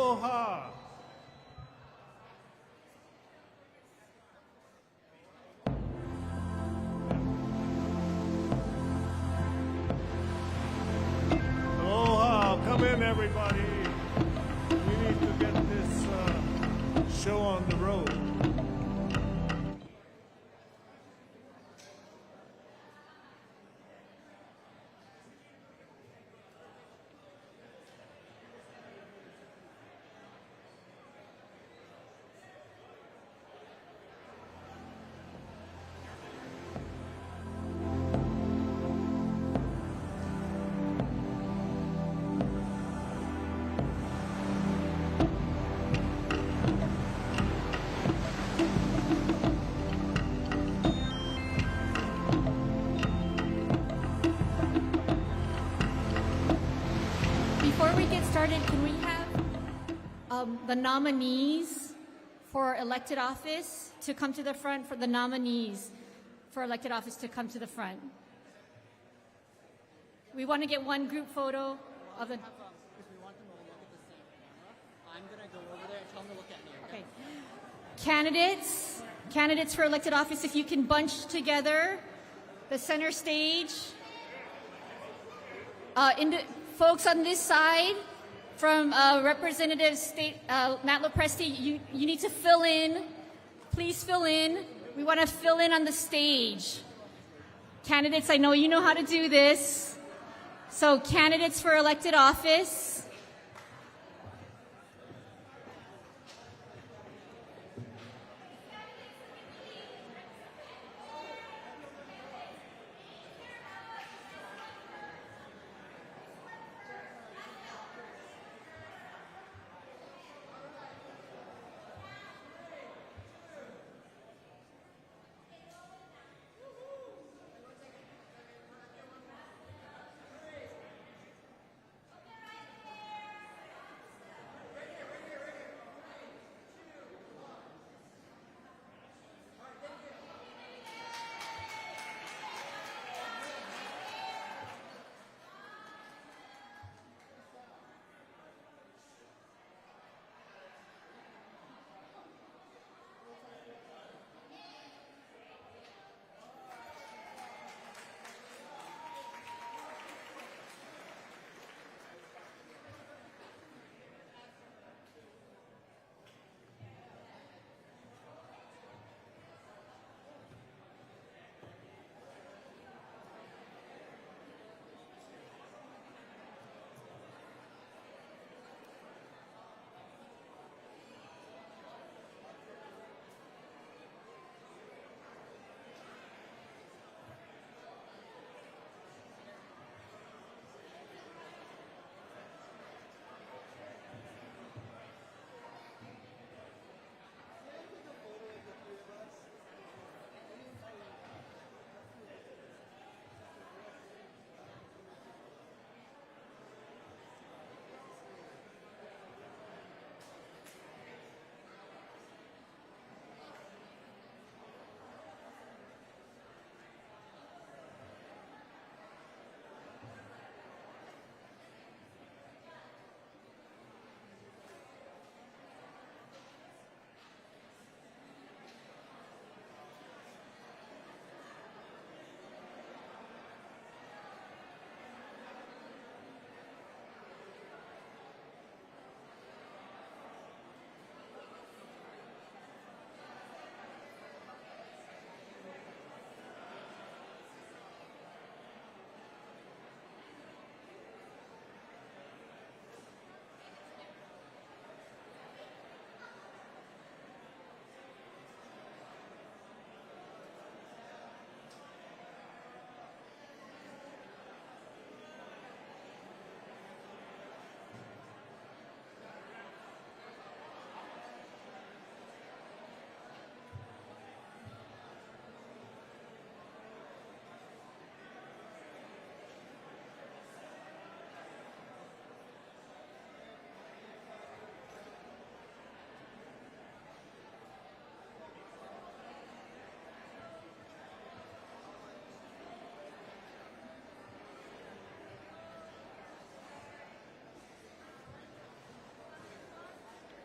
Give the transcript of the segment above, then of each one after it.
Aloha. Aloha. Come in, everybody. We need to get this show on the road. Before we get started, can we have the nominees for elected office to come to the front, for the nominees for elected office to come to the front? We want to get one group photo of the... Because we want them to look at the same camera. I'm going to go over there and tell them to look at me, okay? Candidates for elected office, if you can bunch together, the center stage. Folks on this side, from Representative Matt LoPresti, you need to fill in. Please fill in. We want to fill in on the stage. Candidates, I know you know how to do this. So candidates for elected office.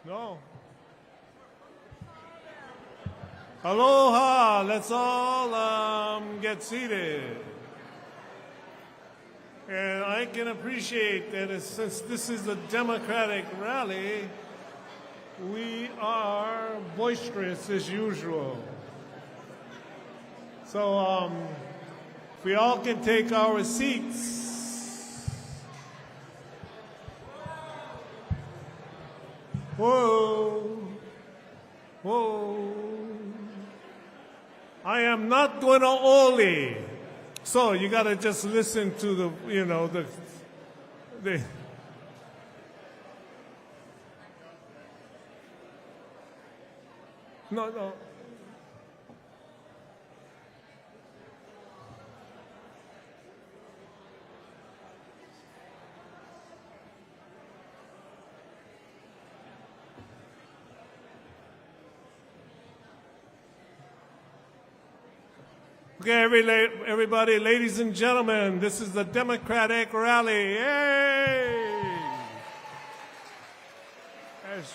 No. Aloha. Let's all get seated. And I can appreciate that since this is a Democratic rally, we are boisterous as usual. So if we all can take our seats. Whoa, whoa. I am not going to Oli. So you got to just listen to the, the. No. Okay, everybody, ladies and gentlemen, this is the Democratic rally. Yay! As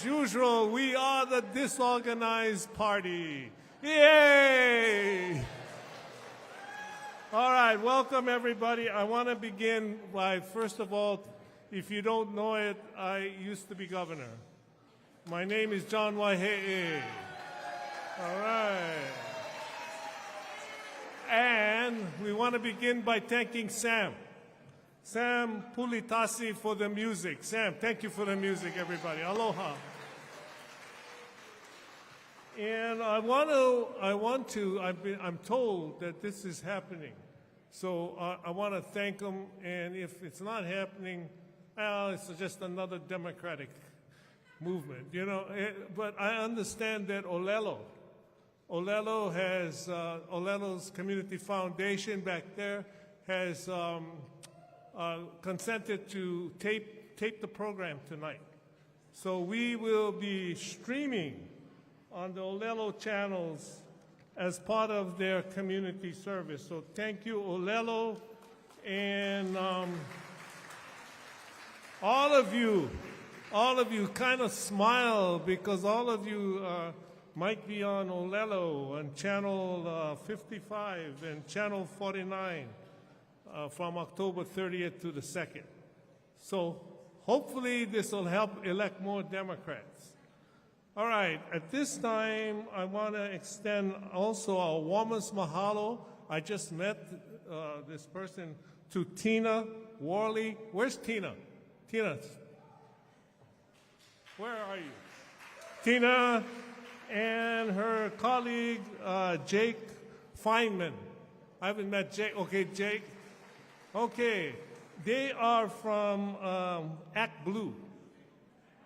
usual, we are the disorganized party. Yay! All right, welcome everybody. I want to begin by, first of all, if you don't know it, I used to be governor. My name is John Waihe'e. All right. And we want to begin by thanking Sam Pulitasi for the music. Sam, thank you for the music, everybody. Aloha. And I'm told that this is happening. So I want to thank them. And if it's not happening, it's just another Democratic movement, But I understand that Olelo's Community Foundation back there has consented to tape the program tonight. So we will be streaming on the Olelo channels as part of their community service. So thank you, Olelo, and all of you kind of smile because all of you might be on Olelo on channel 55 and channel 49 from October 30th to the 2nd. So hopefully this will help elect more Democrats. All right, at this time, I want to extend also our warmest mahalo. I just met this person, to Tina Worley. Where's Tina? Tina, where are you? Tina and her colleague, Jake Feynman. I haven't met Jake. Okay, Jake. Okay, they are from Act Blue.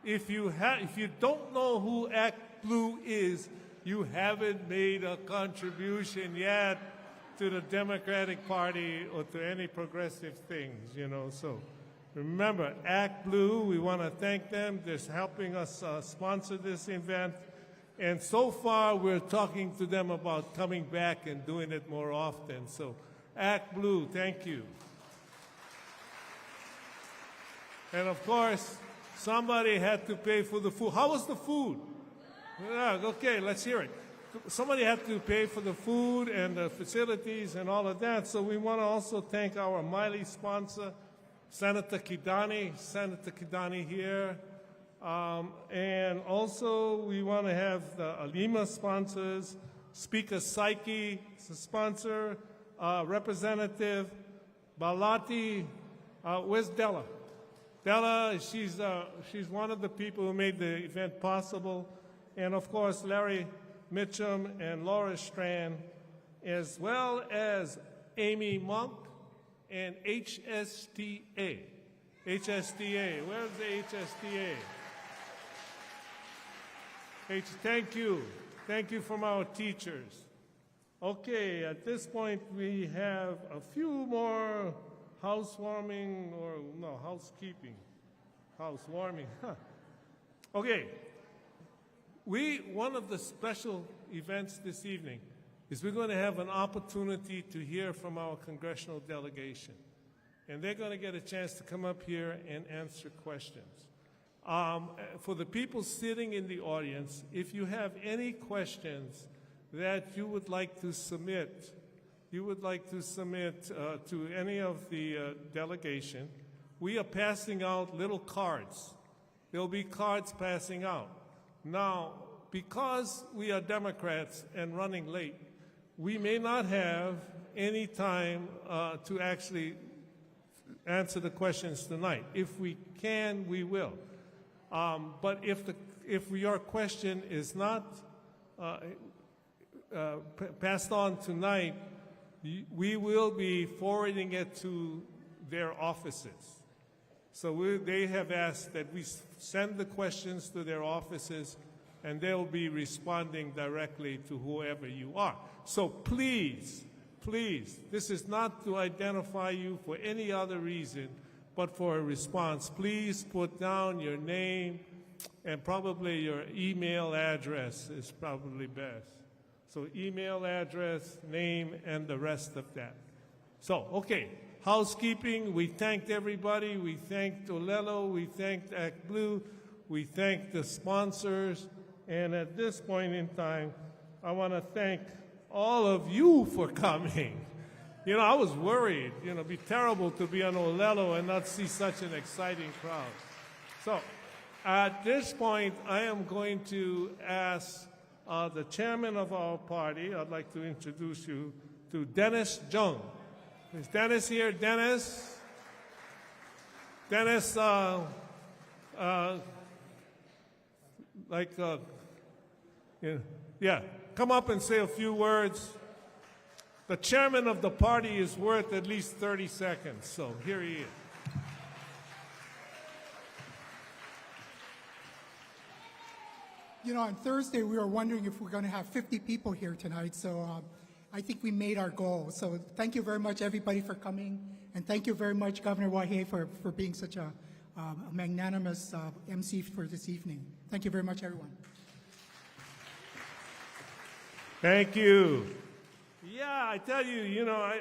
If you don't know who Act Blue is, you haven't made a contribution yet to the Democratic Party or to any progressive things, So remember, Act Blue, we want to thank them. They're helping us sponsor this event. And so far, we're talking to them about coming back and doing it more often. So Act Blue, thank you. And of course, somebody had to pay for the food. How was the food? Yeah, okay, let's hear it. Somebody had to pay for the food and the facilities and all of that. So we want to also thank our Miley sponsor, Senator Kidani here. And also we want to have the Alima sponsors, Speaker Psyche, sponsor, Representative Balati. Where's Della? Della, she's one of the people who made the event possible. And of course, Larry Mitchum and Laura Strand, as well as Amy Monk and HSTA. HSTA, where's the HSTA? Thank you. Thank you from our teachers. Okay, at this point we have a few more housewarming, or no, housekeeping. Housewarming, huh. Okay, one of the special events this evening is we're going to have an opportunity to hear from our congressional delegation. And they're going to get a chance to come up here and answer questions. For the people sitting in the audience, if you have any questions that you would like to submit, to any of the delegation, we are passing out little cards. There'll be cards passing out. Now, because we are Democrats and running late, we may not have any time to actually answer the questions tonight. If we can, we will. But if your question is not passed on tonight, we will be forwarding it to their offices. So they have asked that we send the questions to their offices, and they'll be responding directly to whoever you are. So please, please, this is not to identify you for any other reason, but for a response. Please put down your name and probably your email address is probably best. So email address, name, and the rest of that. So, okay, housekeeping, we thanked everybody. We thanked Olelo, we thanked Act Blue, we thanked the sponsors, and at this point in time, I want to thank all of you for coming. You know, I was worried. You know, it'd be terrible to be on Olelo and not see such an exciting crowd. So, at this point, I am going to ask the chairman of our party. I'd like to introduce you to Dennis Jung. Is Dennis here? Dennis? Dennis, yeah, come up and say a few words. The chairman of the party is worth at least 30 seconds, so here he is. You know, on Thursday, we were wondering if we're going to have 50 people here tonight, so I think we made our goal. So thank you very much, everybody, for coming, and thank you very much, Governor Wahe, for being such a magnanimous MC for this evening. Thank you very much, everyone. Thank you. Yeah, I tell you, you know,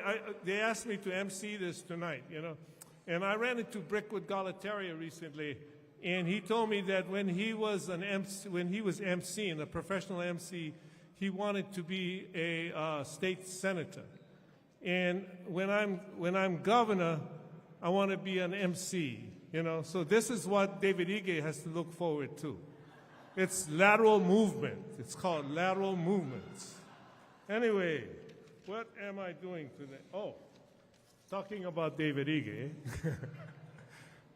they asked me to MC this tonight, you know, and I ran into Brickwood Galataria recently, and he told me that when he was emceeing, a professional MC, he wanted to be a state senator. And when I'm governor, I want to be an MC, you know. So this is what David Ige has to look forward to. It's lateral movement. It's called lateral movements. Anyway, what am I doing today? Oh, talking about David Ige.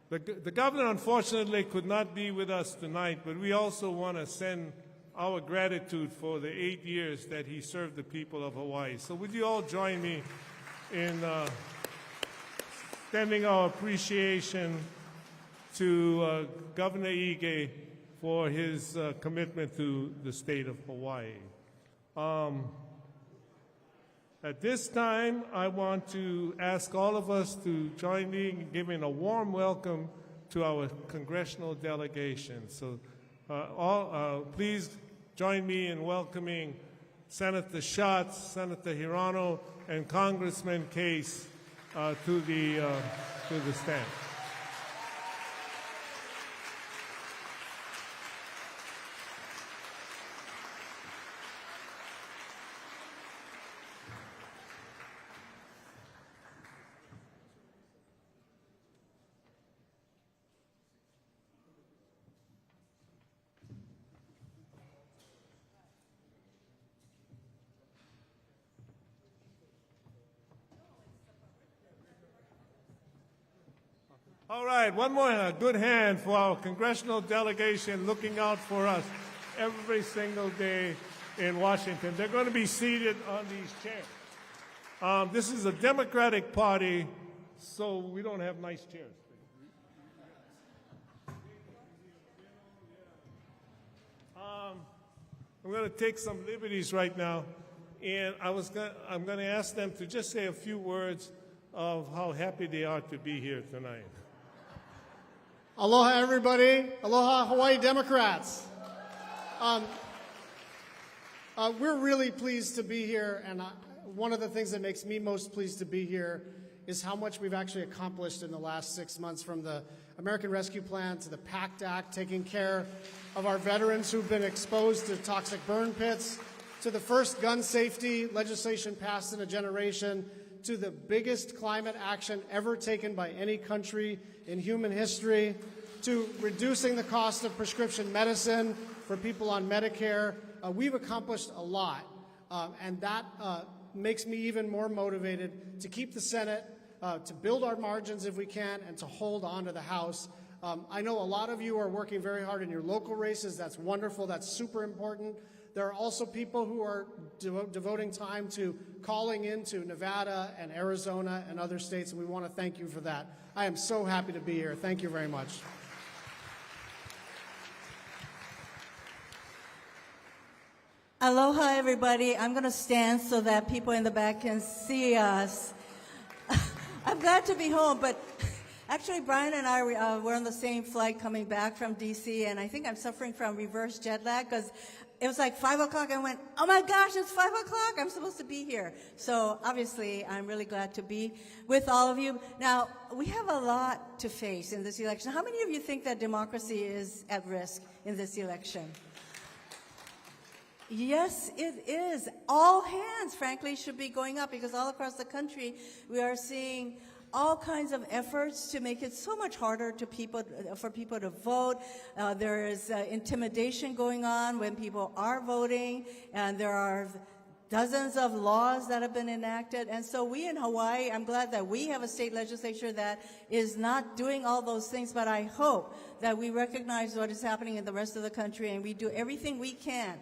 The governor, unfortunately, could not be with us tonight, but we also want to send our gratitude for the 8 years that he served the people of Hawaii. So would you all join me in sending our appreciation to Governor Ige for his commitment to the state of Hawaii. At this time, I want to ask all of us to join me in giving a warm welcome to our congressional delegation. So please join me in welcoming Senator Schatz, Senator Hirono, and Congressman Case to the stand. All right, one more good hand for our congressional delegation looking out for us every single day in Washington. They're going to be seated on these chairs. This is a Democratic Party, so we don't have nice chairs. I'm going to take some liberties right now, and I'm going to ask them to just say a few words of how happy they are to be here tonight. Aloha, everybody. Aloha, Hawaii Democrats. We're really pleased to be here, and one of the things that makes me most pleased to be here is how much we've actually accomplished in the last 6 months, from the American Rescue Plan to the PACT Act, taking care of our veterans who've been exposed to toxic burn pits, to the first gun safety legislation passed in a generation, to the biggest climate action ever taken by any country in human history, to reducing the cost of prescription medicine for people on Medicare. We've accomplished a lot, and that makes me even more motivated to keep the Senate, to build our margins if we can, and to hold on to the House. I know a lot of you are working very hard in your local races. That's wonderful. That's super important. There are also people who are devoting time to calling into Nevada and Arizona and other states, and we want to thank you for that. I am so happy to be here. Thank you very much. Aloha, everybody. I'm going to stand so that people in the back can see us. I'm glad to be home, but actually Brian and I were on the same flight coming back from D.C., and I think I'm suffering from reverse jet lag because it was like 5 o'clock. I went, oh my gosh, it's 5 o'clock. I'm supposed to be here. So obviously, I'm really glad to be with all of you. Now, we have a lot to face in this election. How many of you think that democracy is at risk in this election? Yes, it is. All hands, frankly, should be going up, because all across the country, we are seeing all kinds of efforts to make it so much harder for people to vote. There is intimidation going on when people are voting, and there are dozens of laws that have been enacted. And so we in Hawaii, I'm glad that we have a state legislature that is not doing all those things, but I hope that we recognize what is happening in the rest of the country, and we do everything we can.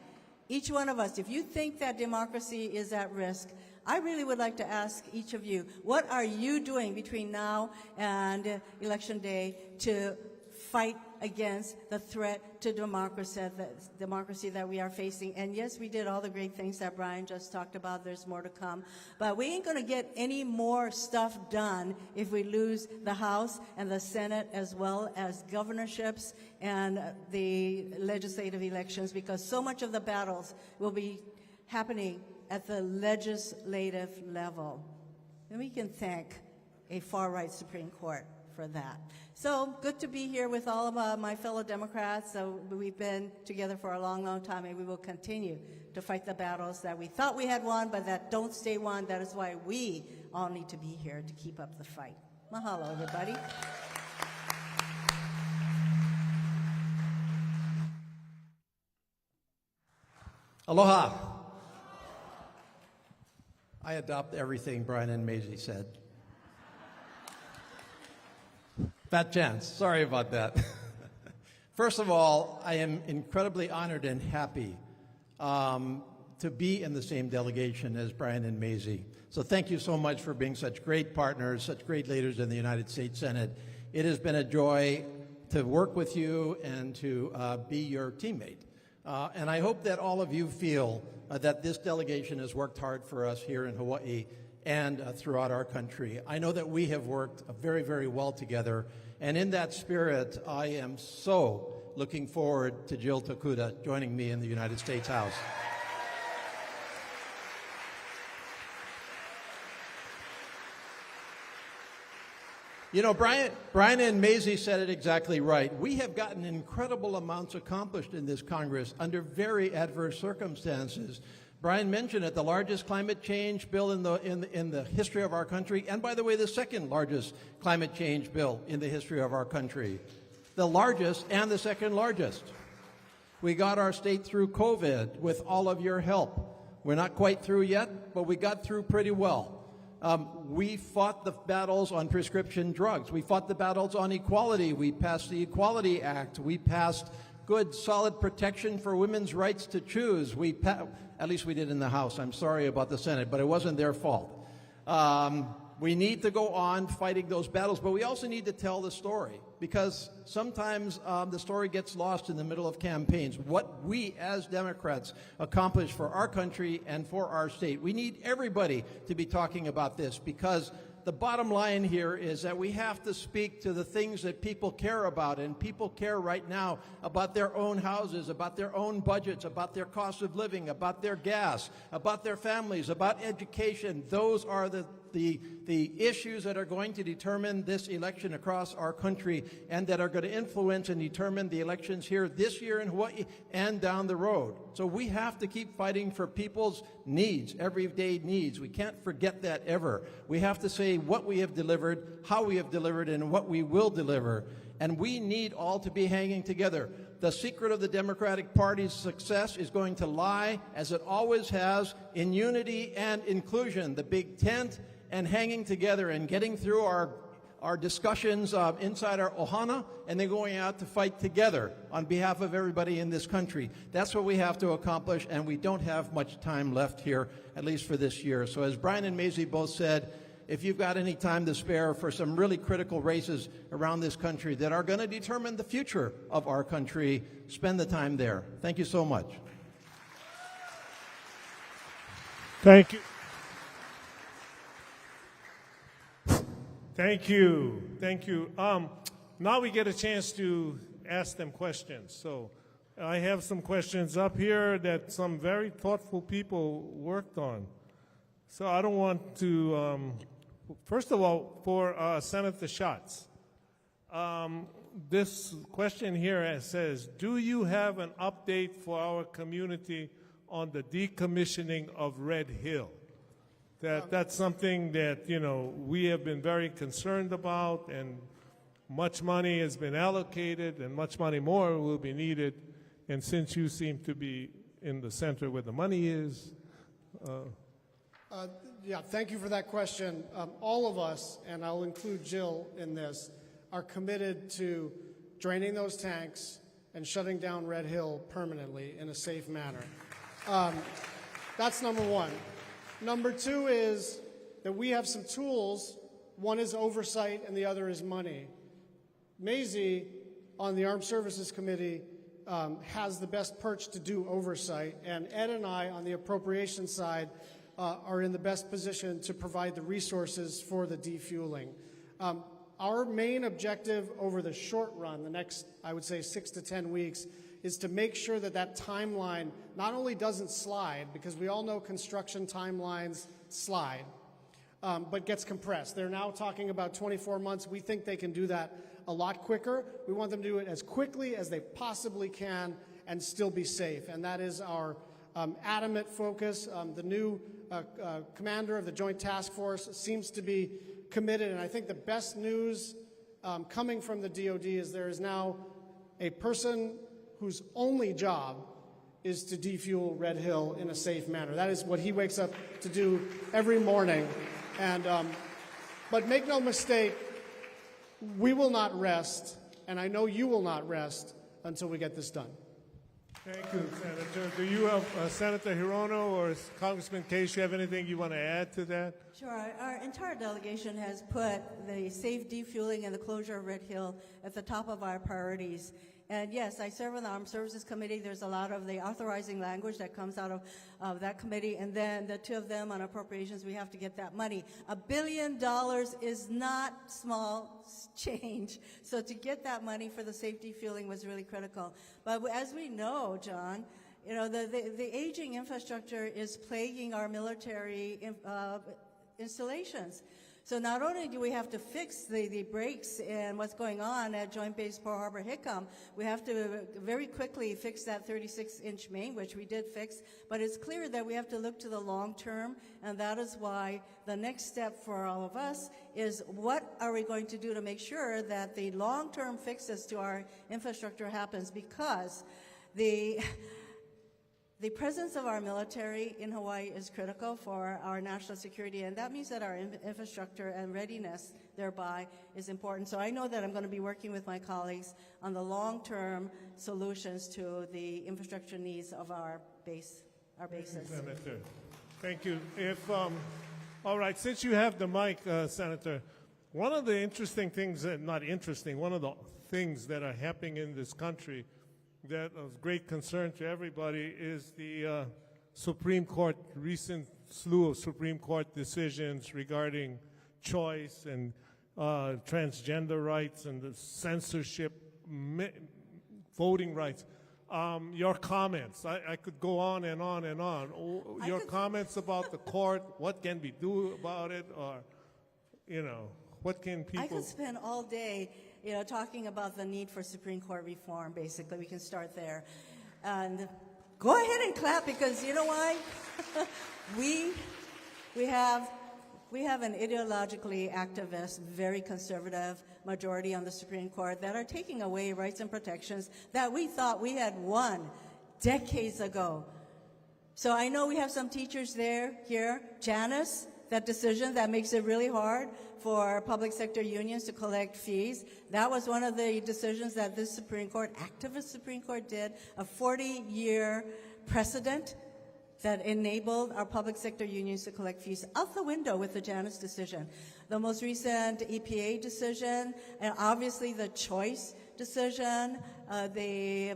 Each one of us, if you think that democracy is at risk, I really would like to ask each of you, what are you doing between now and Election Day to fight against the threat to democracy that we are facing? And yes, we did all the great things that Brian just talked about. There's more to come. But we ain't going to get any more stuff done if we lose the House and the Senate, as well as governorships and the legislative elections, because so much of the battles will be happening at the legislative level. And we can thank a far-right Supreme Court for that. So good to be here with all of my fellow Democrats. We've been together for a long, long time, and we will continue to fight the battles that we thought we had won, but that don't stay won. That is why we all need to be here to keep up the fight. Mahalo, everybody. Aloha. I adopt everything Brian and Mazie said. Fat chance. Sorry about that. First of all, I am incredibly honored and happy to be in the same delegation as Brian and Mazie. So thank you so much for being such great partners, such great leaders in the United States Senate. It has been a joy to work with you and to be your teammate. And I hope that all of you feel that this delegation has worked hard for us here in Hawaii and throughout our country. I know that we have worked very, very well together. And in that spirit, I am so looking forward to Jill Takuda joining me in the United States House. You know, Brian and Mazie said it exactly right. We have gotten incredible amounts accomplished in this Congress under very adverse circumstances. Brian mentioned it, the largest climate change bill in the history of our country, and by the way, the second largest climate change bill in the history of our country. The largest and the second largest. We got our state through COVID with all of your help. We're not quite through yet, but we got through pretty well. We fought the battles on prescription drugs. We fought the battles on equality. We passed the Equality Act. We passed good, solid protection for women's rights to choose. At least we did in the House. I'm sorry about the Senate, but it wasn't their fault. We need to go on fighting those battles, but we also need to tell the story, because sometimes the story gets lost in the middle of campaigns. What we as Democrats accomplish for our country and for our state. We need everybody to be talking about this, because the bottom line here is that we have to speak to the things that people care about, and people care right now about their own houses, about their own budgets, about their cost of living, about their gas, about their families, about education. Those are the the issues that are going to determine this election across our country and that are going to influence and determine the elections here this year in Hawaii and down the road. So we have to keep fighting for people's needs, everyday needs. We can't forget that ever. We have to say what we have delivered, how we have delivered, and what we will deliver. And we need all to be hanging together. The secret of the Democratic Party's success is going to lie, as it always has, in unity and inclusion, the big tent, and hanging together and getting through our discussions inside our ohana, and then going out to fight together on behalf of everybody in this country. That's what we have to accomplish, and we don't have much time left here, at least for this year. So as Brian and Mazie both said, if you've got any time to spare for some really critical races around this country that are going to determine the future of our country, spend the time there. Thank you so much. Thank you. Thank you. Thank you. Now we get a chance to ask them questions. So I have some questions up here that some very thoughtful people worked on. So I don't want to, first of all, for Senator Schatz, this question here says, do you have an update for our community on the decommissioning of Red Hill? That's something that, you know, we have been very concerned about, and much money has been allocated, and much money more will be needed. And since you seem to be in the center where the money is, yeah, thank you for that question. All of us, and I'll include Jill in this, are committed to draining those tanks and shutting down Red Hill permanently in a safe manner. That's number one. Number two is that we have some tools. One is oversight and the other is money. Mazie, on the Armed Services Committee, has the best perch to do oversight, and Ed and I, on the appropriations side, are in the best position to provide the resources for the defueling. Our main objective over the short run, the next, I would say, 6 to 10 weeks, is to make sure that that timeline not only doesn't slide, because we all know construction timelines slide, but gets compressed. They're now talking about 24 months. We think they can do that a lot quicker. We want them to do it as quickly as they possibly can and still be safe, and that is our adamant focus. The new commander of the Joint Task Force seems to be committed, and I think the best news coming from the DoD is there is now a person whose only job is to defuel Red Hill in a safe manner. That is what he wakes up to do every morning. And but make no mistake, we will not rest, and I know you will not rest until we get this done. thank you, Senator. Do you have, Senator Hirono or Congressman Case, you have anything you want to add to that? Sure. Our entire delegation has put the safe defueling and the closure of Red Hill at the top of our priorities. And yes, I serve on the Armed Services Committee. There's a lot of the authorizing language that comes out of that committee. And then the two of them on appropriations, we have to get that money. $1 billion is not small change. So to get that money for the safe defueling was really critical. But as we know, John, you know, the aging infrastructure is plaguing our military installations. So not only do we have to fix the breaks and what's going on at Joint Base Pearl Harbor Hickam, we have to very quickly fix that 36-inch main, which we did fix, but it's clear that we have to look to the long term, and that is why the next step for all of us is what are we going to do to make sure that the long-term fixes to our infrastructure happens, because the presence of our military in Hawaii is critical for our national security, and that means that our infrastructure and readiness thereby is important. So I know that I'm going to be working with my colleagues on the long-term solutions to the infrastructure needs of our bases. Senator, thank you. All right, since you have the mic, Senator, one of the interesting things, not interesting, one of the things that are happening in this country that of great concern to everybody is the Supreme Court, recent slew of Supreme Court decisions regarding choice and transgender rights and the censorship, voting rights. your comments. I could go on and on and on. Your comments about the court, what can we do about it, or, you know, what can people... I could spend all day, you know, talking about the need for Supreme Court reform, basically. We can start there. And go ahead and clap, because you know why? we have an ideologically activist, very conservative majority on the Supreme Court that are taking away rights and protections that we thought we had won decades ago. So I know we have some teachers here. Janice, that decision that makes it really hard for public sector unions to collect fees, that was one of the decisions that this Supreme Court, activist Supreme Court, did, a 40-year precedent that enabled our public sector unions to collect fees out the window with the Janus decision. The most recent EPA decision, and obviously the choice decision, the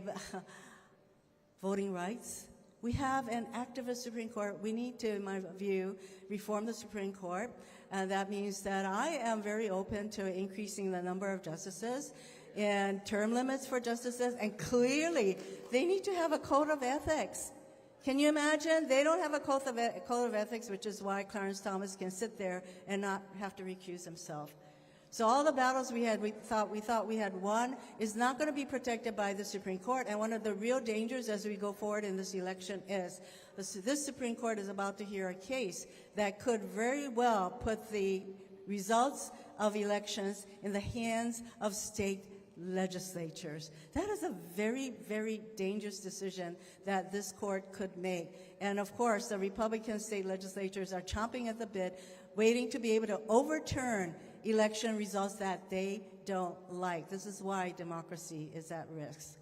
voting rights. We have an activist Supreme Court. We need to, in my view, reform the Supreme Court. And that means that I am very open to increasing the number of justices and term limits for justices. And clearly, they need to have a code of ethics. Can you imagine? They don't have a code of ethics, which is why Clarence Thomas can sit there and not have to recuse himself. So all the battles we thought we had won is not going to be protected by the Supreme Court. And one of the real dangers as we go forward in this election is this Supreme Court is about to hear a case that could very well put the results of elections in the hands of state legislatures. That is a very, very dangerous decision that this court could make. And of course, the Republican state legislatures are chomping at the bit, waiting to be able to overturn election results that they don't like. This is why democracy is at risk.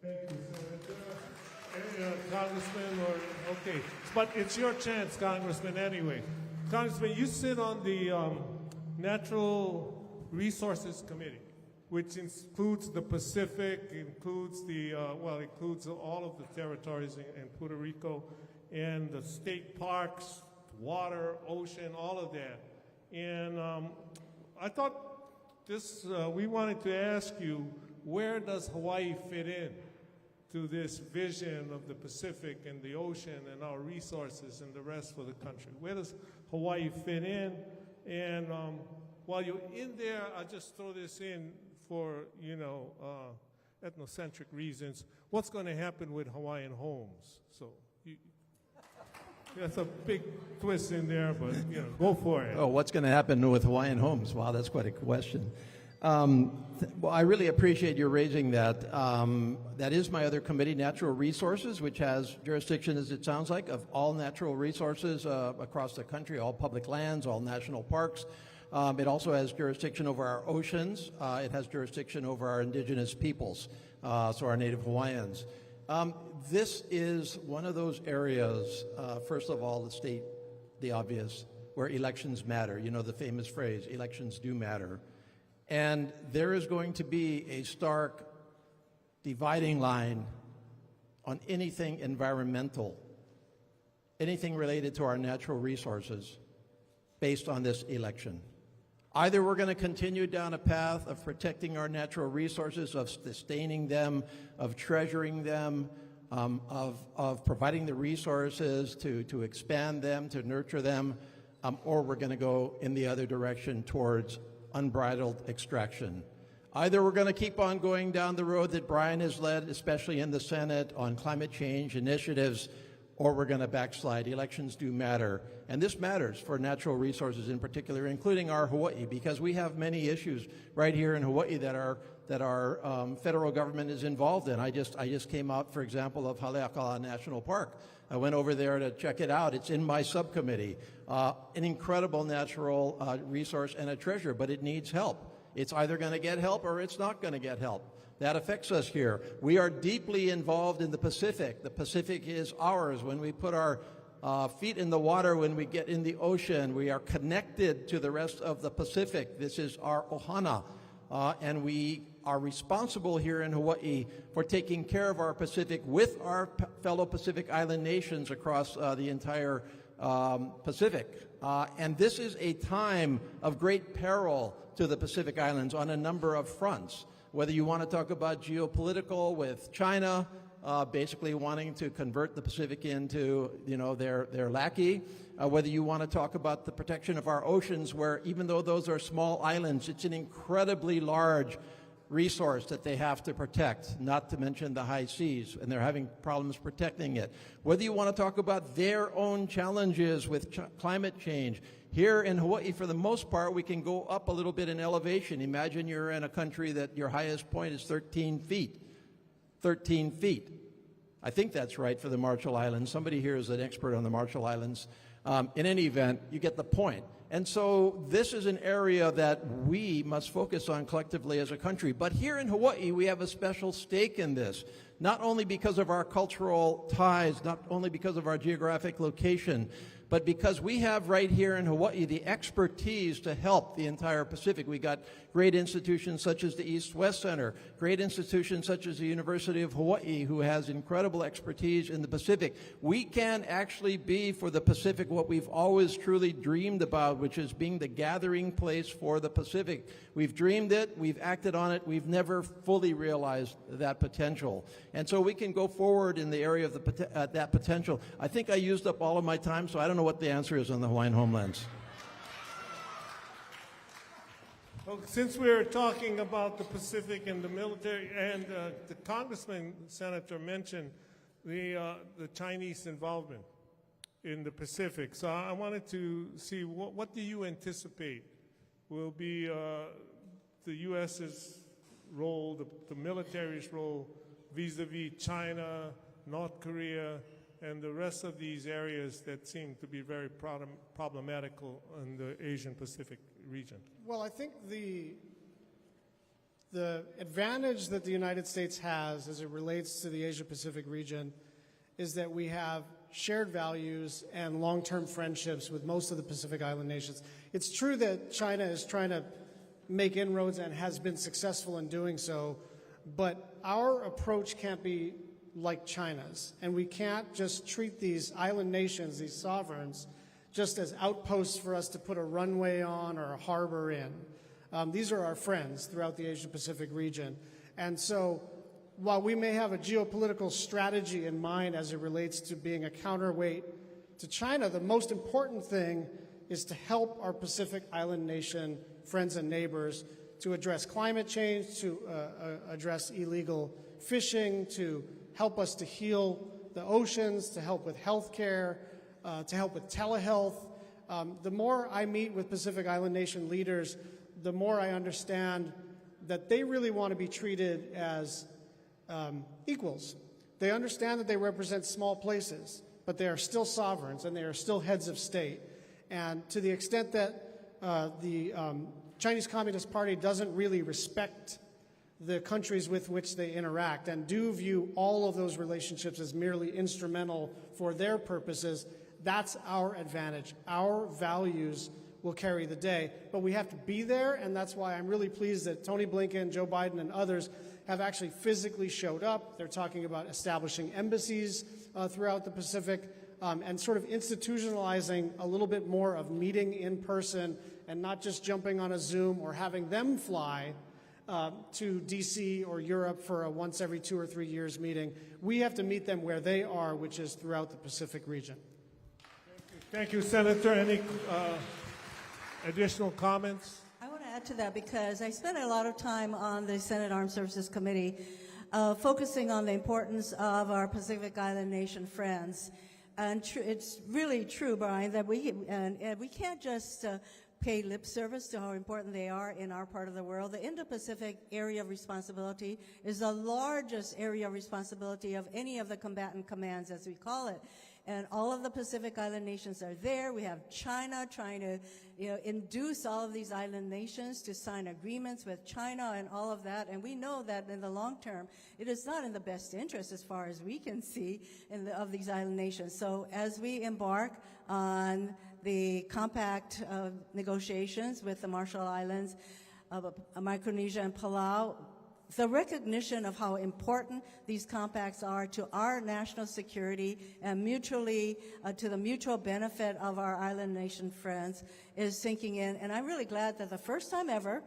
Thank you, Senator. Congressman, okay. But it's your chance, Congressman, anyway. Congressman, you sit on the Natural Resources Committee, which includes the Pacific, includes the, includes all of the territories in Puerto Rico, and the state parks, water, ocean, all of that. And I thought we wanted to ask you, where does Hawaii fit in to this vision of the Pacific and the ocean and our resources and the rest for the country? Where does Hawaii fit in? And while you're in there, I'll just throw this in for, ethnocentric reasons. What's going to happen with Hawaiian homes? So that's a big twist in there, but, go for it. Oh, what's going to happen with Hawaiian homes? Wow, that's quite a question. Well, I really appreciate you raising that. That is my other committee, Natural Resources, which has jurisdiction, as it sounds like, of all natural resources across the country, all public lands, all national parks. It also has jurisdiction over our oceans. It has jurisdiction over our indigenous peoples, so our Native Hawaiians. This is one of those areas, first of all, the obvious, where elections matter. You know the famous phrase, elections do matter. And there is going to be a stark dividing line on anything environmental, anything related to our natural resources, based on this election. Either we're going to continue down a path of protecting our natural resources, of sustaining them, of treasuring them, of providing the resources to expand them, to nurture them, or we're going to go in the other direction towards unbridled extraction. Either we're going to keep on going down the road that Brian has led, especially in the Senate, on climate change initiatives, or we're going to backslide. Elections do matter. And this matters for natural resources in particular, including our Hawaii, because we have many issues right here in Hawaii that our federal government is involved in. I just came out, for example, of Haleakala National Park. I went over there to check it out. It's in my subcommittee. An incredible natural resource and a treasure, but it needs help. It's either going to get help or it's not going to get help. That affects us here. We are deeply involved in the Pacific. The Pacific is ours. When we put our feet in the water, when we get in the ocean, we are connected to the rest of the Pacific. This is our ohana. And we are responsible here in Hawaii for taking care of our Pacific with our fellow Pacific Island nations across the entire Pacific. And this is a time of great peril to the Pacific Islands on a number of fronts. Whether you want to talk about geopolitical with China, basically wanting to convert the Pacific into, their lackey. Whether you want to talk about the protection of our oceans, where even though those are small islands, it's an incredibly large resource that they have to protect, not to mention the high seas, and they're having problems protecting it. Whether you want to talk about their own challenges with climate change, here in Hawaii, for the most part, we can go up a little bit in elevation. Imagine you're in a country that your highest point is 13 feet. 13 feet. I think that's right for the Marshall Islands. Somebody here is an expert on the Marshall Islands. In any event, you get the point. And so this is an area that we must focus on collectively as a country. But here in Hawaii, we have a special stake in this, not only because of our cultural ties, not only because of our geographic location, but because we have right here in Hawaii the expertise to help the entire Pacific. We got great institutions such as the East-West Center, great institutions such as the University of Hawaii, who has incredible expertise in the Pacific. We can actually be for the Pacific what we've always truly dreamed about, which is being the gathering place for the Pacific. We've dreamed it, we've acted on it, we've never fully realized that potential. And so we can go forward in the area of that potential. I think I used up all of my time, so I don't know what the answer is on the Hawaiian homelands. Well, since we're talking about the Pacific and the military, and the Congressman, Senator, mentioned the Chinese involvement in the Pacific. So I wanted to see what do you anticipate will be the U.S.'s role, the military's role vis-a-vis China, North Korea, and the rest of these areas that seem to be very problematical in the Asian Pacific region? Well, I think the advantage that the United States has as it relates to the Asia-Pacific region is that we have shared values and long-term friendships with most of the Pacific Island nations. It's true that China is trying to make inroads and has been successful in doing so, but our approach can't be like China's, and we can't just treat these island nations, these sovereigns, just as outposts for us to put a runway on or a harbor in. These are our friends throughout the Asia-Pacific region. And so while we may have a geopolitical strategy in mind as it relates to being a counterweight to China, the most important thing is to help our Pacific Island nation friends and neighbors to address climate change, to address illegal fishing, to help us to heal the oceans, to help with health care, to help with telehealth. The more I meet with Pacific Island nation leaders, the more I understand that they really want to be treated as equals. They understand that they represent small places, but they are still sovereigns and they are still heads of state. And to the extent that the Chinese Communist Party doesn't really respect the countries with which they interact and do view all of those relationships as merely instrumental for their purposes, that's our advantage. Our values will carry the day, but we have to be there, and that's why I'm really pleased that Tony Blinken, Joe Biden, and others have actually physically showed up. They're talking about establishing embassies throughout the Pacific and sort of institutionalizing a little bit more of meeting in person and not just jumping on a Zoom or having them fly to DC or Europe for a once every 2 or 3 years meeting. We have to meet them where they are, which is throughout the Pacific region. Thank you, Senator. Any additional comments? I want to add to that because I spent a lot of time on the Senate Armed Services Committee focusing on the importance of our Pacific Island nation friends. And it's really true, Brian, that we can't just pay lip service to how important they are in our part of the world. The Indo-Pacific area of responsibility is the largest area of responsibility of any of the combatant commands, as we call it. And all of the Pacific Island nations are there. We have China trying to, induce all of these island nations to sign agreements with China and all of that. And we know that in the long term, it is not in the best interest, as far as we can see, of these island nations. So as we embark on the compact negotiations with the Marshall Islands, Micronesia, and Palau, the recognition of how important these compacts are to our national security and mutually to the mutual benefit of our island nation friends is sinking in. And I'm really glad that the first time ever,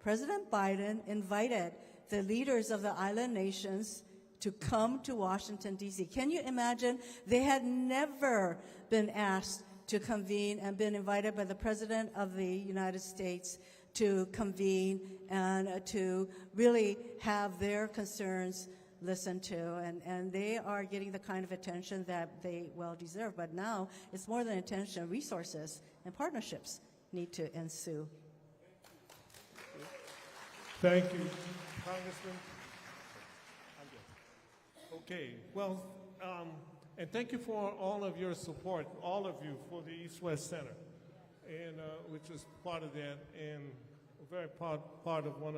President Biden invited the leaders of the island nations to come to Washington, D.C. Can you imagine? They had never been asked to convene and been invited by the President of the United States to convene and to really have their concerns listened to. And they are getting the kind of attention that they well deserve. But now it's more than attention. Resources and partnerships need to ensue. Thank you, Congressman. Okay, well, and thank you for all of your support, all of you, for the East-West Center, and which is part of that, and a very part of one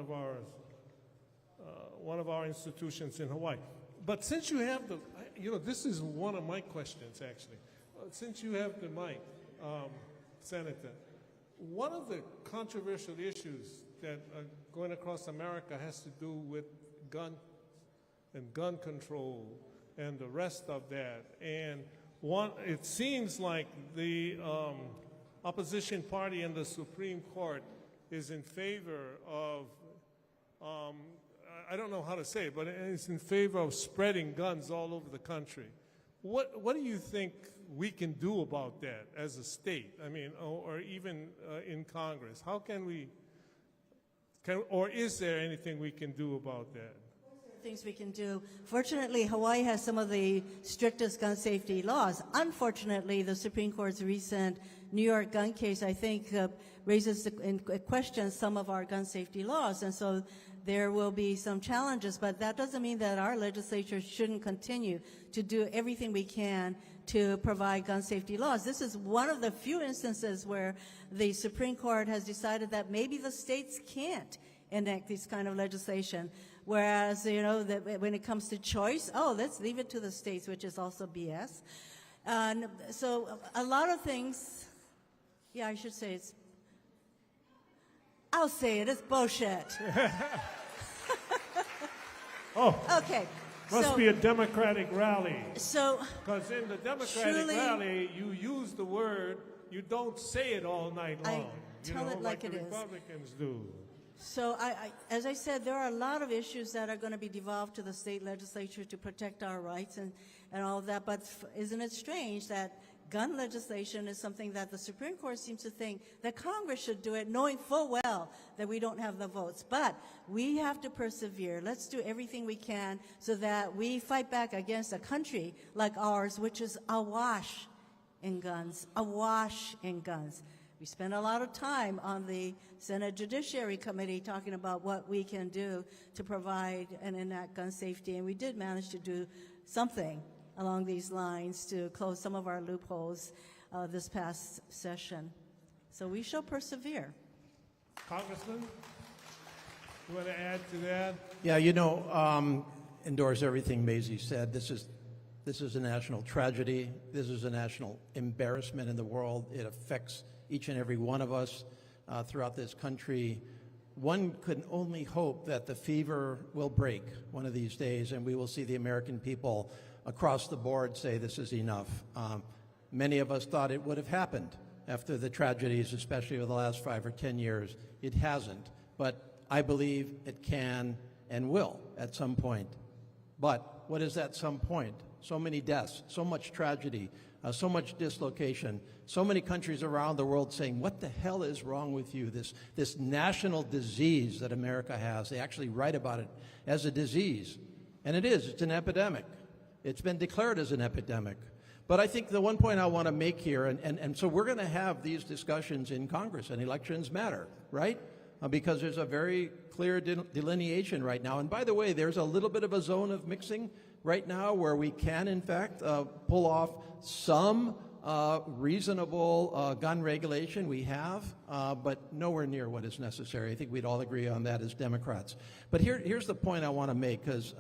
of our institutions in Hawaii. But since you have the, this is one of my questions actually. Since you have the mic, Senator, one of the controversial issues that are going across America has to do with gun control and the rest of that. And it seems like the opposition party in the Supreme Court is in favor of, I don't know how to say it, but it's in favor of spreading guns all over the country. What do you think we can do about that as a state? I mean, or even in Congress? How can we, or is there anything we can do about that? Things we can do. Fortunately, Hawaii has some of the strictest gun safety laws. Unfortunately, the Supreme Court's recent New York gun case, I think, raises in question some of our gun safety laws. And so there will be some challenges, but that doesn't mean that our legislature shouldn't continue to do everything we can to provide gun safety laws. This is one of the few instances where the Supreme Court has decided that maybe the states can't enact this kind of legislation. Whereas, when it comes to choice, let's leave it to the states, which is also BS. And so a lot of things, I should say I'll say it's bullshit. Okay. Must be a Democratic rally. So, because in the Democratic rally, you use the word, you don't say it all night long. Tell it like it is. Republicans do. So, as I said, there are a lot of issues that are going to be devolved to the state legislature to protect our rights and all of that. But isn't it strange that gun legislation is something that the Supreme Court seems to think that Congress should do it, knowing full well that we don't have the votes. But we have to persevere. Let's do everything we can so that we fight back against a country like ours, which is awash in guns, awash in guns. We spent a lot of time on the Senate Judiciary Committee talking about what we can do to provide and enact gun safety, and we did manage to do something along these lines to close some of our loopholes this past session. So we shall persevere. Congressman, you want to add to that? Yeah, endorse everything Mazie said. This is a national tragedy. This is a national embarrassment in the world. It affects each and every one of us throughout this country. One could only hope that the fever will break one of these days and we will see the American people across the board say this is enough. Many of us thought it would have happened after the tragedies, especially over the last 5 or 10 years. It hasn't, but I believe it can and will at some point. But what is at some point? So many deaths, so much tragedy, so much dislocation, so many countries around the world saying, what the hell is wrong with you? This national disease that America has, they actually write about it as a disease. And it is, it's an epidemic. It's been declared as an epidemic. But I think the one point I want to make here, and so we're going to have these discussions in Congress, and elections matter, right? Because there's a very clear delineation right now. And by the way, there's a little bit of a zone of mixing right now where we can, in fact, pull off some reasonable gun regulation. We have, but nowhere near what is necessary. I think we'd all agree on that as Democrats. But here's the point I want to make, because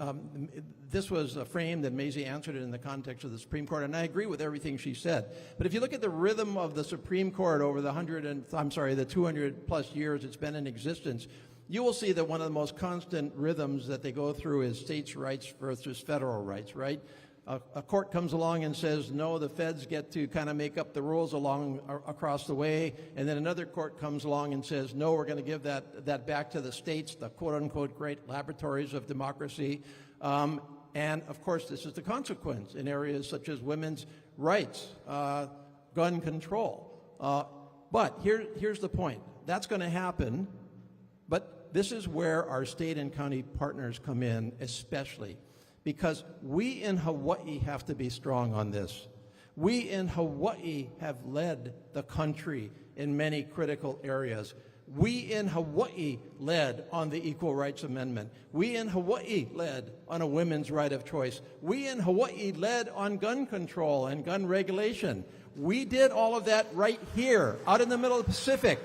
this was framed and Mazie answered it in the context of the Supreme Court, and I agree with everything she said. But if you look at the rhythm of the Supreme Court over the 200 plus years it's been in existence, you will see that one of the most constant rhythms that they go through is states' rights versus federal rights, right? A court comes along and says, no, the feds get to kind of make up the rules across the way, and then another court comes along and says, no, we're going to give that back to the states, the quote-unquote great laboratories of democracy. And, of course, this is the consequence in areas such as women's rights, gun control. But here's the point. That's going to happen, but this is where our state and county partners come in, especially, because we in Hawaii have to be strong on this. We in Hawaii have led the country in many critical areas. We in Hawaii led on the Equal Rights Amendment. We in Hawaii led on a women's right of choice. We in Hawaii led on gun control and gun regulation. We did all of that right here, out in the middle of the Pacific.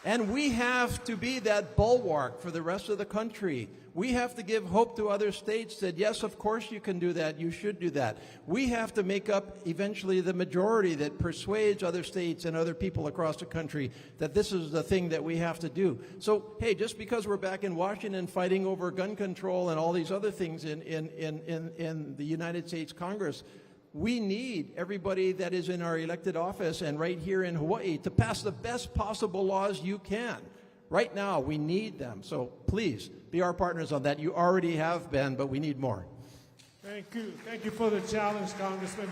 And we have to be that bulwark for the rest of the country. We have to give hope to other states that, yes, of course you can do that, you should do that. We have to make up eventually the majority that persuades other states and other people across the country that this is the thing that we have to do. So, hey, just because we're back in Washington fighting over gun control and all these other things in the United States Congress, we need everybody that is in our elected office and right here in Hawaii to pass the best possible laws you can. Right now, we need them. So please, be our partners on that. You already have been, but we need more. Thank you. Thank you for the challenge, Congressman.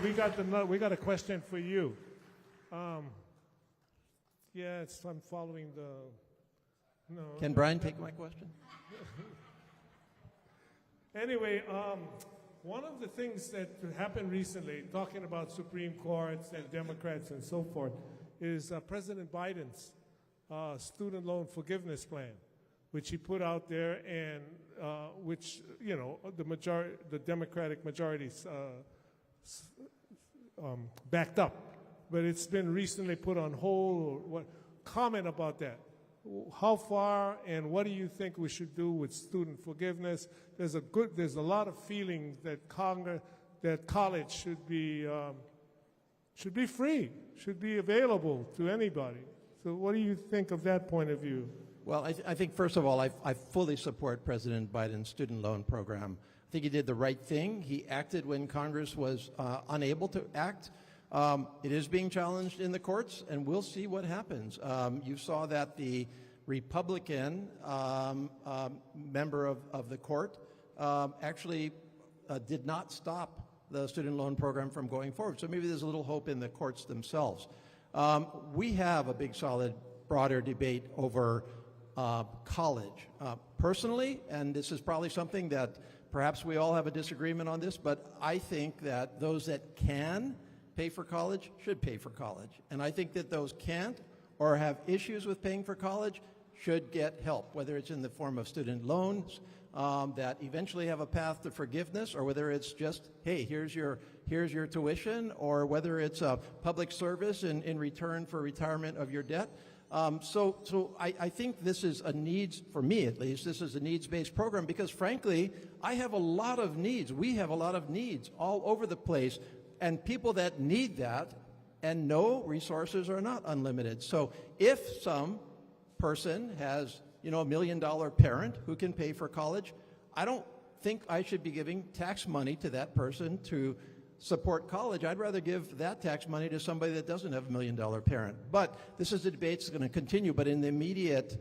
We got a question for you. Yes, I'm following the... No. Can Brian take my question? Anyway, one of the things that happened recently, talking about Supreme Courts and Democrats and so forth, is President Biden's student loan forgiveness plan, which he put out there and which, you know, the Democratic majorities backed up. But it's been recently put on hold. What comment about that? How far and what do you think we should do with student forgiveness? There's a lot of feeling that college should be free, should be available to anybody. So what do you think of that point of view? Well, I think, first of all, I fully support President Biden's student loan program. I think he did the right thing. He acted when Congress was unable to act. It is being challenged in the courts, and we'll see what happens. You saw that the Republican member of the court actually did not stop the student loan program from going forward. So maybe there's a little hope in the courts themselves. We have a big, solid, broader debate over college. Personally, and this is probably something that perhaps we all have a disagreement on this, but I think that those that can pay for college should pay for college. And I think that those can't or have issues with paying for college should get help, whether it's in the form of student loans that eventually have a path to forgiveness, or whether it's just, hey, here's your tuition, or whether it's a public service in return for retirement of your debt. So I think this is a needs, for me at least, this is a needs-based program because, frankly, I have a lot of needs. We have a lot of needs all over the place, and people that need that, and no, resources are not unlimited. So if some person has, a $1 million parent who can pay for college, I don't think I should be giving tax money to that person to support college. I'd rather give that tax money to somebody that doesn't have a $1 million parent. But this is a debate that's going to continue. But in the immediate,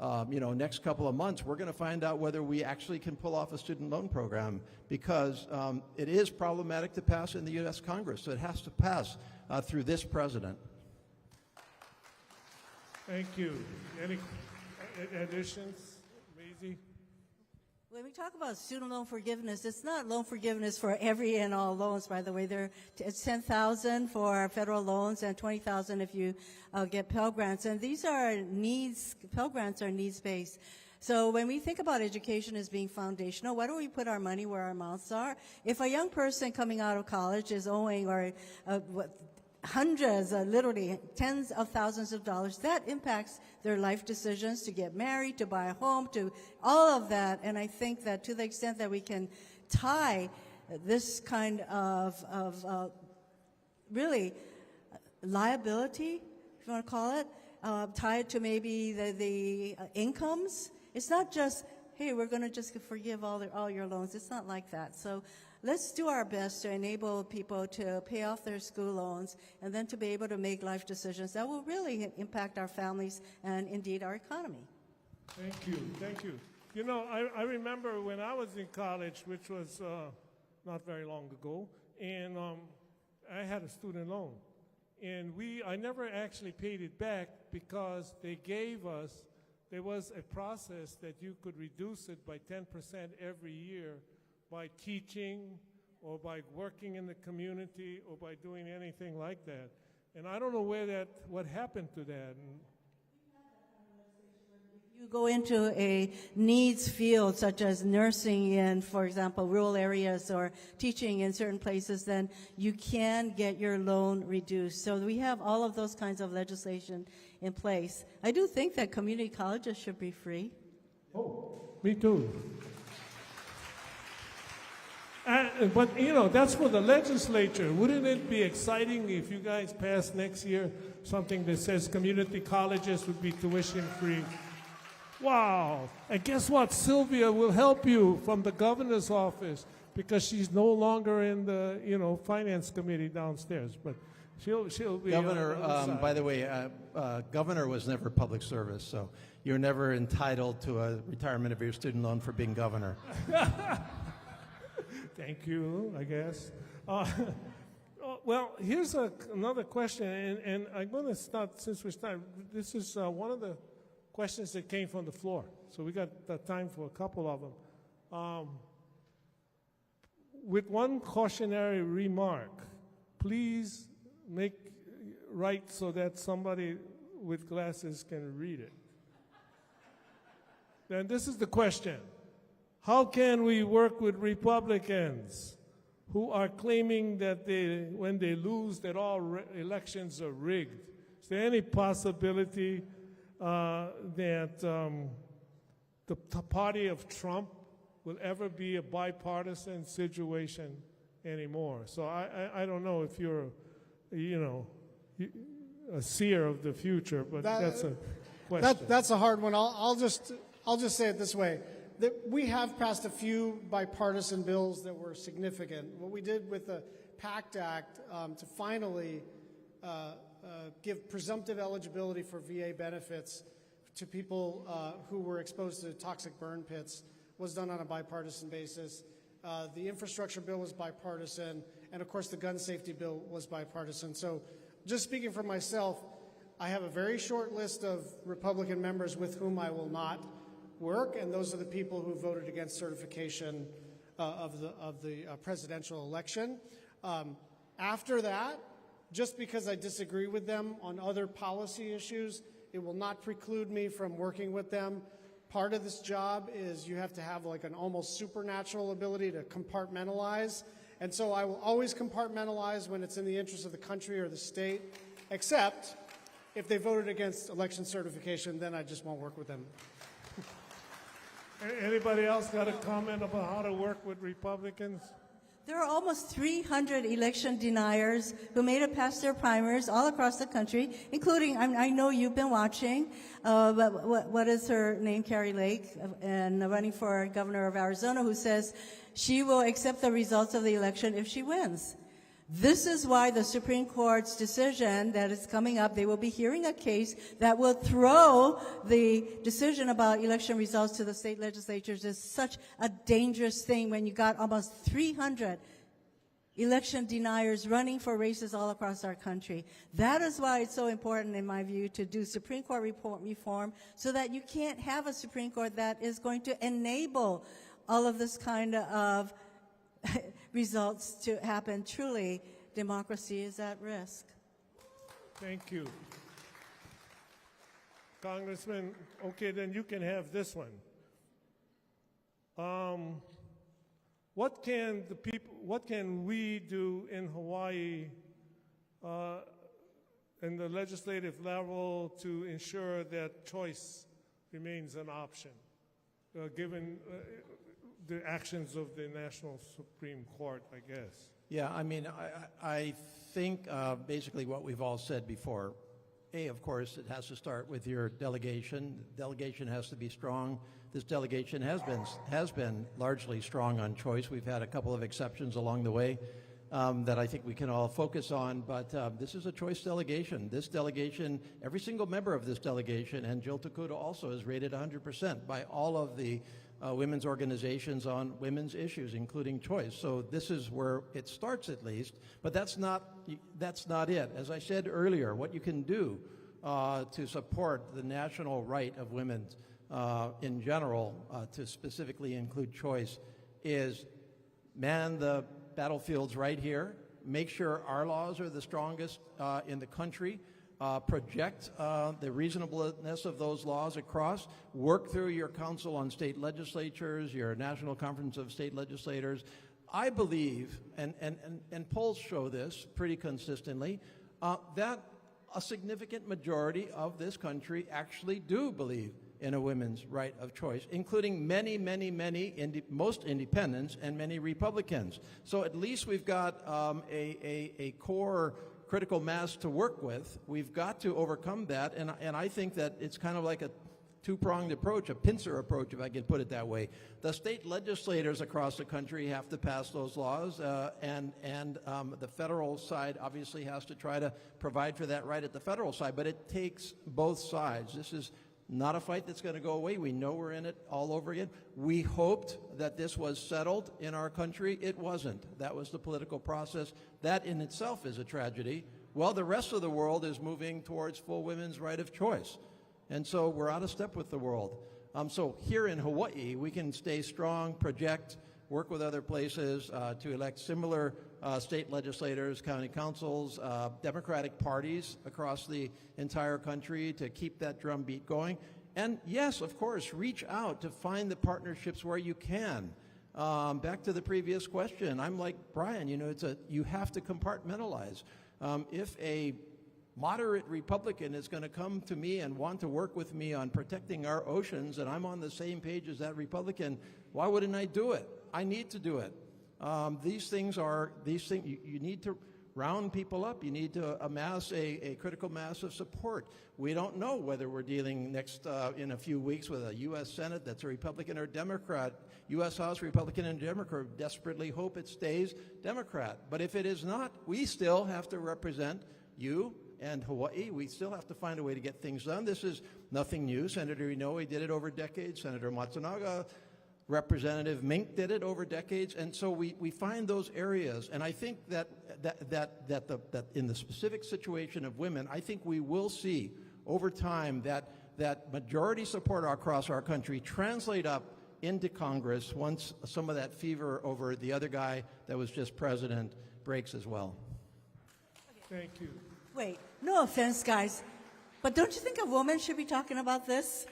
next couple of months, we're going to find out whether we actually can pull off a student loan program because it is problematic to pass in the U.S. Congress. So it has to pass through this president. Thank you. Any additions, Mazie? When we talk about student loan forgiveness, it's not loan forgiveness for every and all loans, by the way. It's $10,000 for federal loans and $20,000 if you get Pell Grants. And these are Pell Grants are needs-based. So when we think about education as being foundational, why don't we put our money where our mouths are? If a young person coming out of college is owing hundreds, literally tens of thousands of dollars, that impacts their life decisions to get married, to buy a home, to all of that. And I think that to the extent that we can tie this kind of really liability, if you want to call it, tie it to maybe the incomes. It's not just, hey, we're going to just forgive all your loans. It's not like that. So let's do our best to enable people to pay off their school loans and then to be able to make life decisions that will really impact our families and indeed our economy. Thank you. Thank you. You know, I remember when I was in college, which was not very long ago, and I had a student loan. And I never actually paid it back because they gave us, there was a process that you could reduce it by 10% every year by teaching or by working in the community or by doing anything like that. And I don't know what happened to that. And you go into a needs field such as nursing in, for example, rural areas or teaching in certain places, then you can get your loan reduced. So we have all of those kinds of legislation in place. I do think that community colleges should be free. oh, me too. But, you know, that's for the legislature. Wouldn't it be exciting if you guys passed next year something that says community colleges would be tuition free? Wow. And guess what? Sylvia will help you from the governor's office because she's no longer in the, finance committee downstairs. But she'll be Governor, by the way, governor was never public service, so you're never entitled to a retirement of your student loan for being governor. Thank you, I guess. Well, here's another question, and I'm going to start, since we started, this is one of the questions that came from the floor. So we got time for a couple of them. With one cautionary remark, please write so that somebody with glasses can read it. Then this is the question. How can we work with Republicans who are claiming that when they lose, that all elections are rigged? Is there any possibility that the party of Trump will ever be a bipartisan situation anymore? So I don't know if you're, a seer of the future, but that's a question. That's a hard one. I'll just say it this way. That we have passed a few bipartisan bills that were significant. What we did with the PACT Act to finally give presumptive eligibility for VA benefits to people who were exposed to toxic burn pits was done on a bipartisan basis. The infrastructure bill was bipartisan, and of course the gun safety bill was bipartisan. So just speaking for myself, I have a very short list of Republican members with whom I will not work, and those are the people who voted against certification of the presidential election. After that, just because I disagree with them on other policy issues, it will not preclude me from working with them. Part of this job is you have to have like an almost supernatural ability to compartmentalize, and so I will always compartmentalize when it's in the interest of the country or the state, except if they voted against election certification, then I just won't work with them. Anybody else got a comment about how to work with Republicans? There are almost 300 election deniers who made it past their primaries all across the country, including, I know you've been watching, what is her name, Carrie Lake, and running for governor of Arizona, who says she will accept the results of the election if she wins. This is why the Supreme Court's decision that is coming up, they will be hearing a case that will throw the decision about election results to the state legislatures is such a dangerous thing when you got almost 300 election deniers running for races all across our country. That is why it's so important, in my view, to do Supreme Court reform so that you can't have a Supreme Court that is going to enable all of this kind of results to happen. Truly, democracy is at risk. Thank you. Congressman, okay, then you can have this one. What can we do in Hawaii in the legislative level to ensure that choice remains an option, given the actions of the National Supreme Court, I guess? Yeah, I mean, I think basically what we've all said before. Of course, it has to start with your delegation. The delegation has to be strong. This delegation has been largely strong on choice. We've had a couple of exceptions along the way. that I think we can all focus on. But this is a choice delegation. This delegation, every single member of this delegation, and Jill Takuda also, is rated 100% by all of the women's organizations on women's issues, including choice. So this is where it starts, at least. But that's not it. As I said earlier, what you can do to support the national right of women in general, to specifically include choice, is man the battlefields right here, make sure our laws are the strongest in the country, project the reasonableness of those laws across, work through your council on state legislatures, your National Conference of State Legislators. I believe, and polls show this pretty consistently, that a significant majority of this country actually do believe in a women's right of choice, including many, most independents and many Republicans. So at least we've got a core critical mass to work with. We've got to overcome that, and I think that it's kind of like a two-pronged approach, a pincer approach, if I could put it that way. The state legislators across the country have to pass those laws, and the federal side obviously has to try to provide for that right at the federal side, but it takes both sides. This is not a fight that's going to go away. We know we're in it all over again. We hoped that this was settled in our country. It wasn't. That was the political process. That in itself is a tragedy. Well, the rest of the world is moving towards full women's right of choice. And so we're out of step with the world. So here in Hawaii, we can stay strong, project, work with other places to elect similar state legislators, county councils, Democratic parties across the entire country to keep that drumbeat going. And yes, of course, reach out to find the partnerships where you can. Back to the previous question, I'm like Brian, you have to compartmentalize. If a moderate Republican is going to come to me and want to work with me on protecting our oceans, and I'm on the same page as that Republican, why wouldn't I do it? I need to do it. These things, you need to round people up. You need to amass a critical mass of support. We don't know whether we're dealing next in a few weeks with a U.S. Senate that's a Republican or Democrat. U.S. House Republican and Democrat desperately hope it stays Democrat. But if it is not, we still have to represent you and Hawaii. We still have to find a way to get things done. This is nothing new. Senator Inoue did it over decades. Senator Matsunaga, Representative Mink did it over decades. And so we find those areas. And I think that in the specific situation of women, I think we will see over time that majority support across our country translate up into Congress once some of that fever over the other guy that was just president breaks as well. Thank you. Wait, no offense, guys, but don't you think a woman should be talking about this?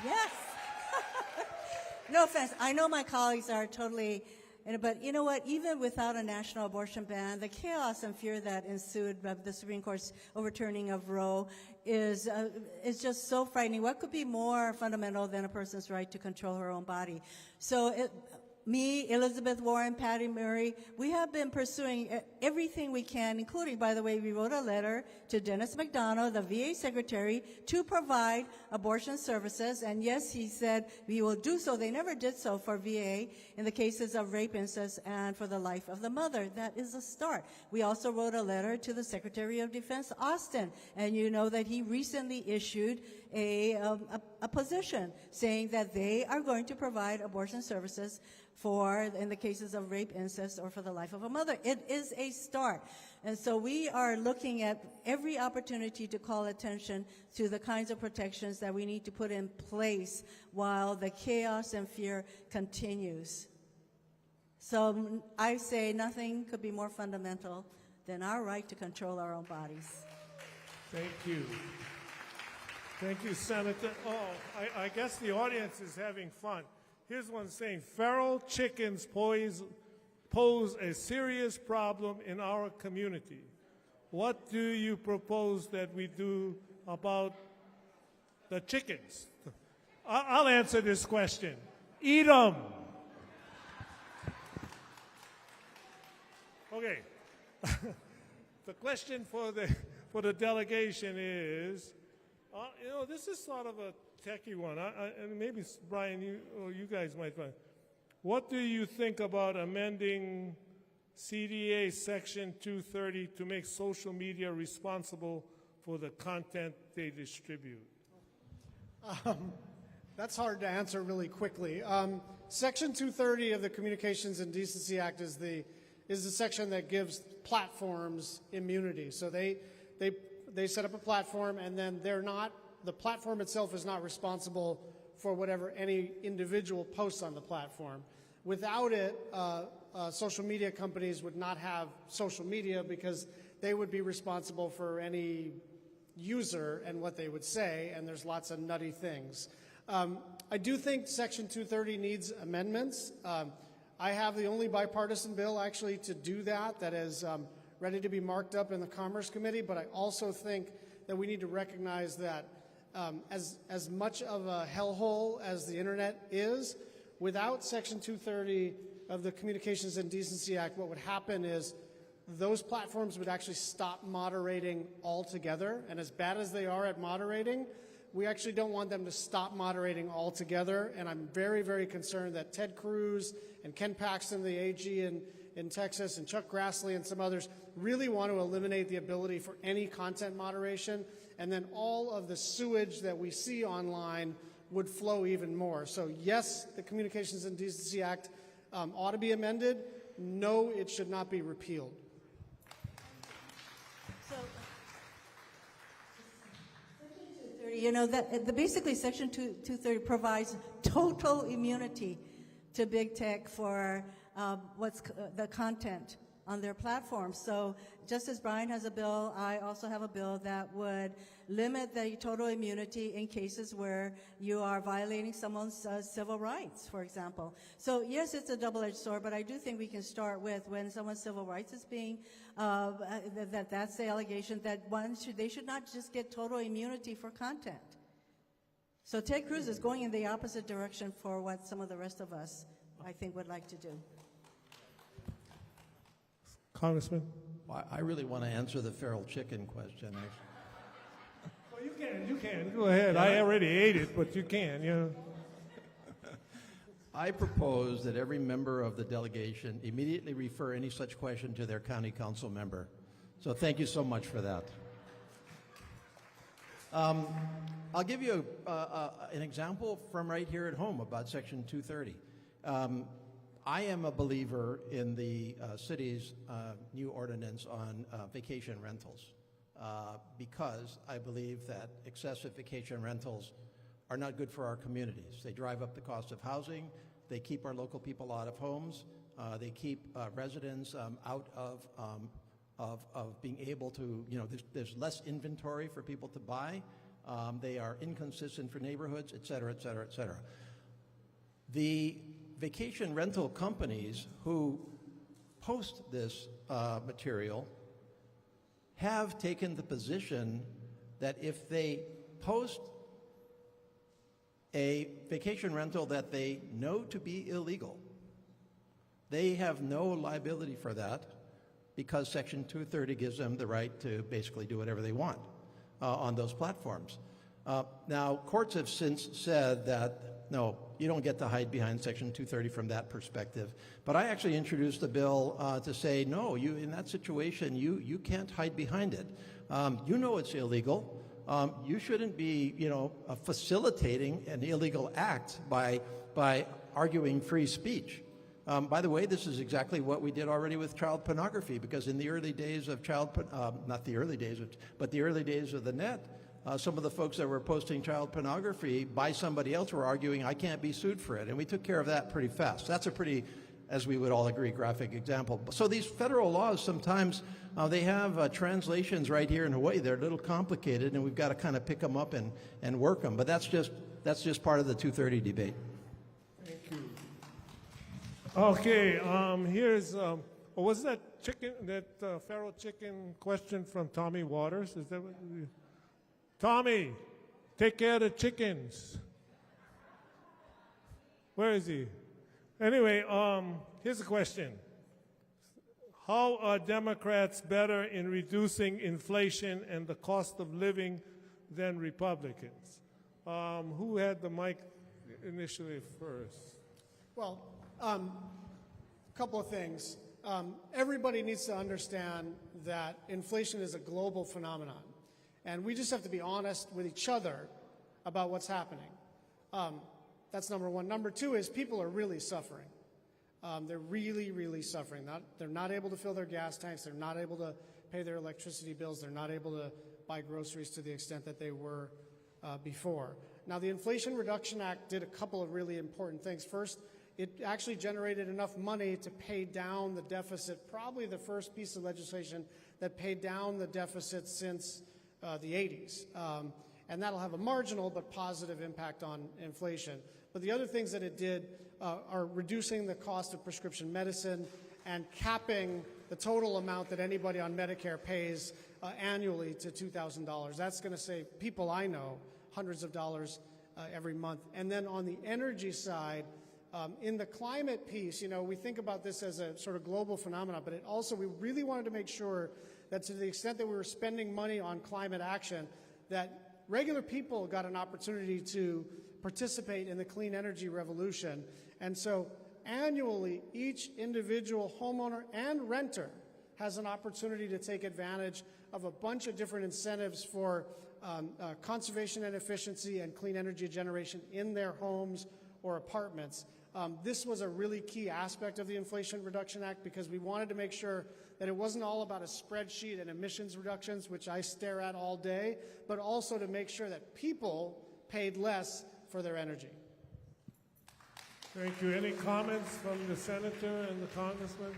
Yes. No offense. I know my colleagues are totally, but you know what? Even without a national abortion ban, the chaos and fear that ensued of the Supreme Court's overturning of Roe is just so frightening. What could be more fundamental than a person's right to control her own body? So me, Elizabeth Warren, Patty Murray, we have been pursuing everything we can, including, by the way, we wrote a letter to Dennis McDonough, the VA secretary, to provide abortion services. And yes, he said we will do so. They never did so for VA in the cases of rape, incest, and for the life of the mother. That is a start. We also wrote a letter to the Secretary of Defense, Austin, and you know that he recently issued a position saying that they are going to provide abortion services in the cases of rape, incest, or for the life of a mother. It is a start. And so we are looking at every opportunity to call attention to the kinds of protections that we need to put in place while the chaos and fear continues. So I say nothing could be more fundamental than our right to control our own bodies. Thank you. Thank you, Senator. Oh, I guess the audience is having fun. Here's one saying, feral chickens pose a serious problem in our community. What do you propose that we do about the chickens? I'll answer this question. Eat them. Okay. The question for the delegation is, this is sort of a techie one. And maybe Brian, you guys might find. What do you think about amending CDA Section 230 to make social media responsible for the content they distribute? That's hard to answer really quickly. Section 230 of the Communications and Decency Act is the section that gives platforms immunity. So they set up a platform, and then the platform itself is not responsible for whatever any individual posts on the platform. Without it, social media companies would not have social media because they would be responsible for any user and what they would say, and there's lots of nutty things. I do think Section 230 needs amendments. I have the only bipartisan bill actually to do that is ready to be marked up in the Commerce Committee, but I also think that we need to recognize that as much of a hellhole as the internet is, without Section 230 of the Communications and Decency Act, what would happen is those platforms would actually stop moderating altogether. And as bad as they are at moderating, we actually don't want them to stop moderating altogether. And I'm very, very concerned that Ted Cruz and Ken Paxton, the AG in Texas, and Chuck Grassley and some others really want to eliminate the ability for any content moderation. And then all of the sewage that we see online would flow even more. So yes, the Communications and Decency Act ought to be amended. No, it should not be repealed. So, Section 230, basically Section 230 provides total immunity to big tech for the content on their platform. So just as Brian has a bill, I also have a bill that would limit the total immunity in cases where you are violating someone's civil rights, for example. So yes, it's a double-edged sword, but I do think we can start with when someone's civil rights is being, that's the allegation that they should not just get total immunity for content. So Ted Cruz is going in the opposite direction for what some of the rest of us, I think, would like to do. Congressman? Well, I really want to answer the feral chicken question. Well, you can. Go ahead. I already ate it, but you can, I propose that every member of the delegation immediately refer any such question to their county council member. So thank you so much for that. I'll give you an example from right here at home about Section 230. I am a believer in the city's new ordinance on vacation rentals because I believe that excessive vacation rentals are not good for our communities. They drive up the cost of housing. They keep our local people out of homes. They keep residents out of being able to, there's less inventory for people to buy. They are inconsistent for neighborhoods, et cetera, et cetera, et cetera. The vacation rental companies who post this material have taken the position that if they post a vacation rental that they know to be illegal, they have no liability for that because Section 230 gives them the right to basically do whatever they want on those platforms. Now, courts have since said that no, you don't get to hide behind Section 230 from that perspective. But I actually introduced a bill to say, no, in that situation, you can't hide behind it. You know it's illegal. You shouldn't be, facilitating an illegal act by arguing free speech. By the way, this is exactly what we did already with child pornography, because in the early days of not the early days, but the early days of the net, some of the folks that were posting child pornography by somebody else were arguing, I can't be sued for it. And we took care of that pretty fast. That's a pretty, as we would all agree, graphic example. So these federal laws, sometimes they have translations right here in Hawaii. They're a little complicated, and we've got to kind of pick them up and work them. But that's just part of the 230 debate. Thank you. Okay, here's, was that feral chicken question from Tommy Waters? Is that what? Tommy, take care of the chickens. Where is he? Anyway, here's a question. How are Democrats better in reducing inflation and the cost of living than Republicans? Who had the mic initially first? Well, a couple of things. Everybody needs to understand that inflation is a global phenomenon, and we just have to be honest with each other about what's happening. That's number one. Number two is people are really suffering. They're really, really suffering. They're not able to fill their gas tanks. They're not able to pay their electricity bills. They're not able to buy groceries to the extent that they were before. Now, the Inflation Reduction Act did a couple of really important things. First, it actually generated enough money to pay down the deficit, probably the first piece of legislation that paid down the deficit since the 80s. And that'll have a marginal but positive impact on inflation. But the other things that it did are reducing the cost of prescription medicine and capping the total amount that anybody on Medicare pays annually to $2,000. That's going to save people I know hundreds of dollars every month. And then on the energy side, in the climate piece, we think about this as a sort of global phenomenon, but we really wanted to make sure that to the extent that we were spending money on climate action, that regular people got an opportunity to participate in the clean energy revolution. And so annually, each individual homeowner and renter has an opportunity to take advantage of a bunch of different incentives for conservation and efficiency and clean energy generation in their homes or apartments. This was a really key aspect of the Inflation Reduction Act because we wanted to make sure that it wasn't all about a spreadsheet and emissions reductions, which I stare at all day, but also to make sure that people paid less for their energy. Thank you. Any comments from the senator and the congressman?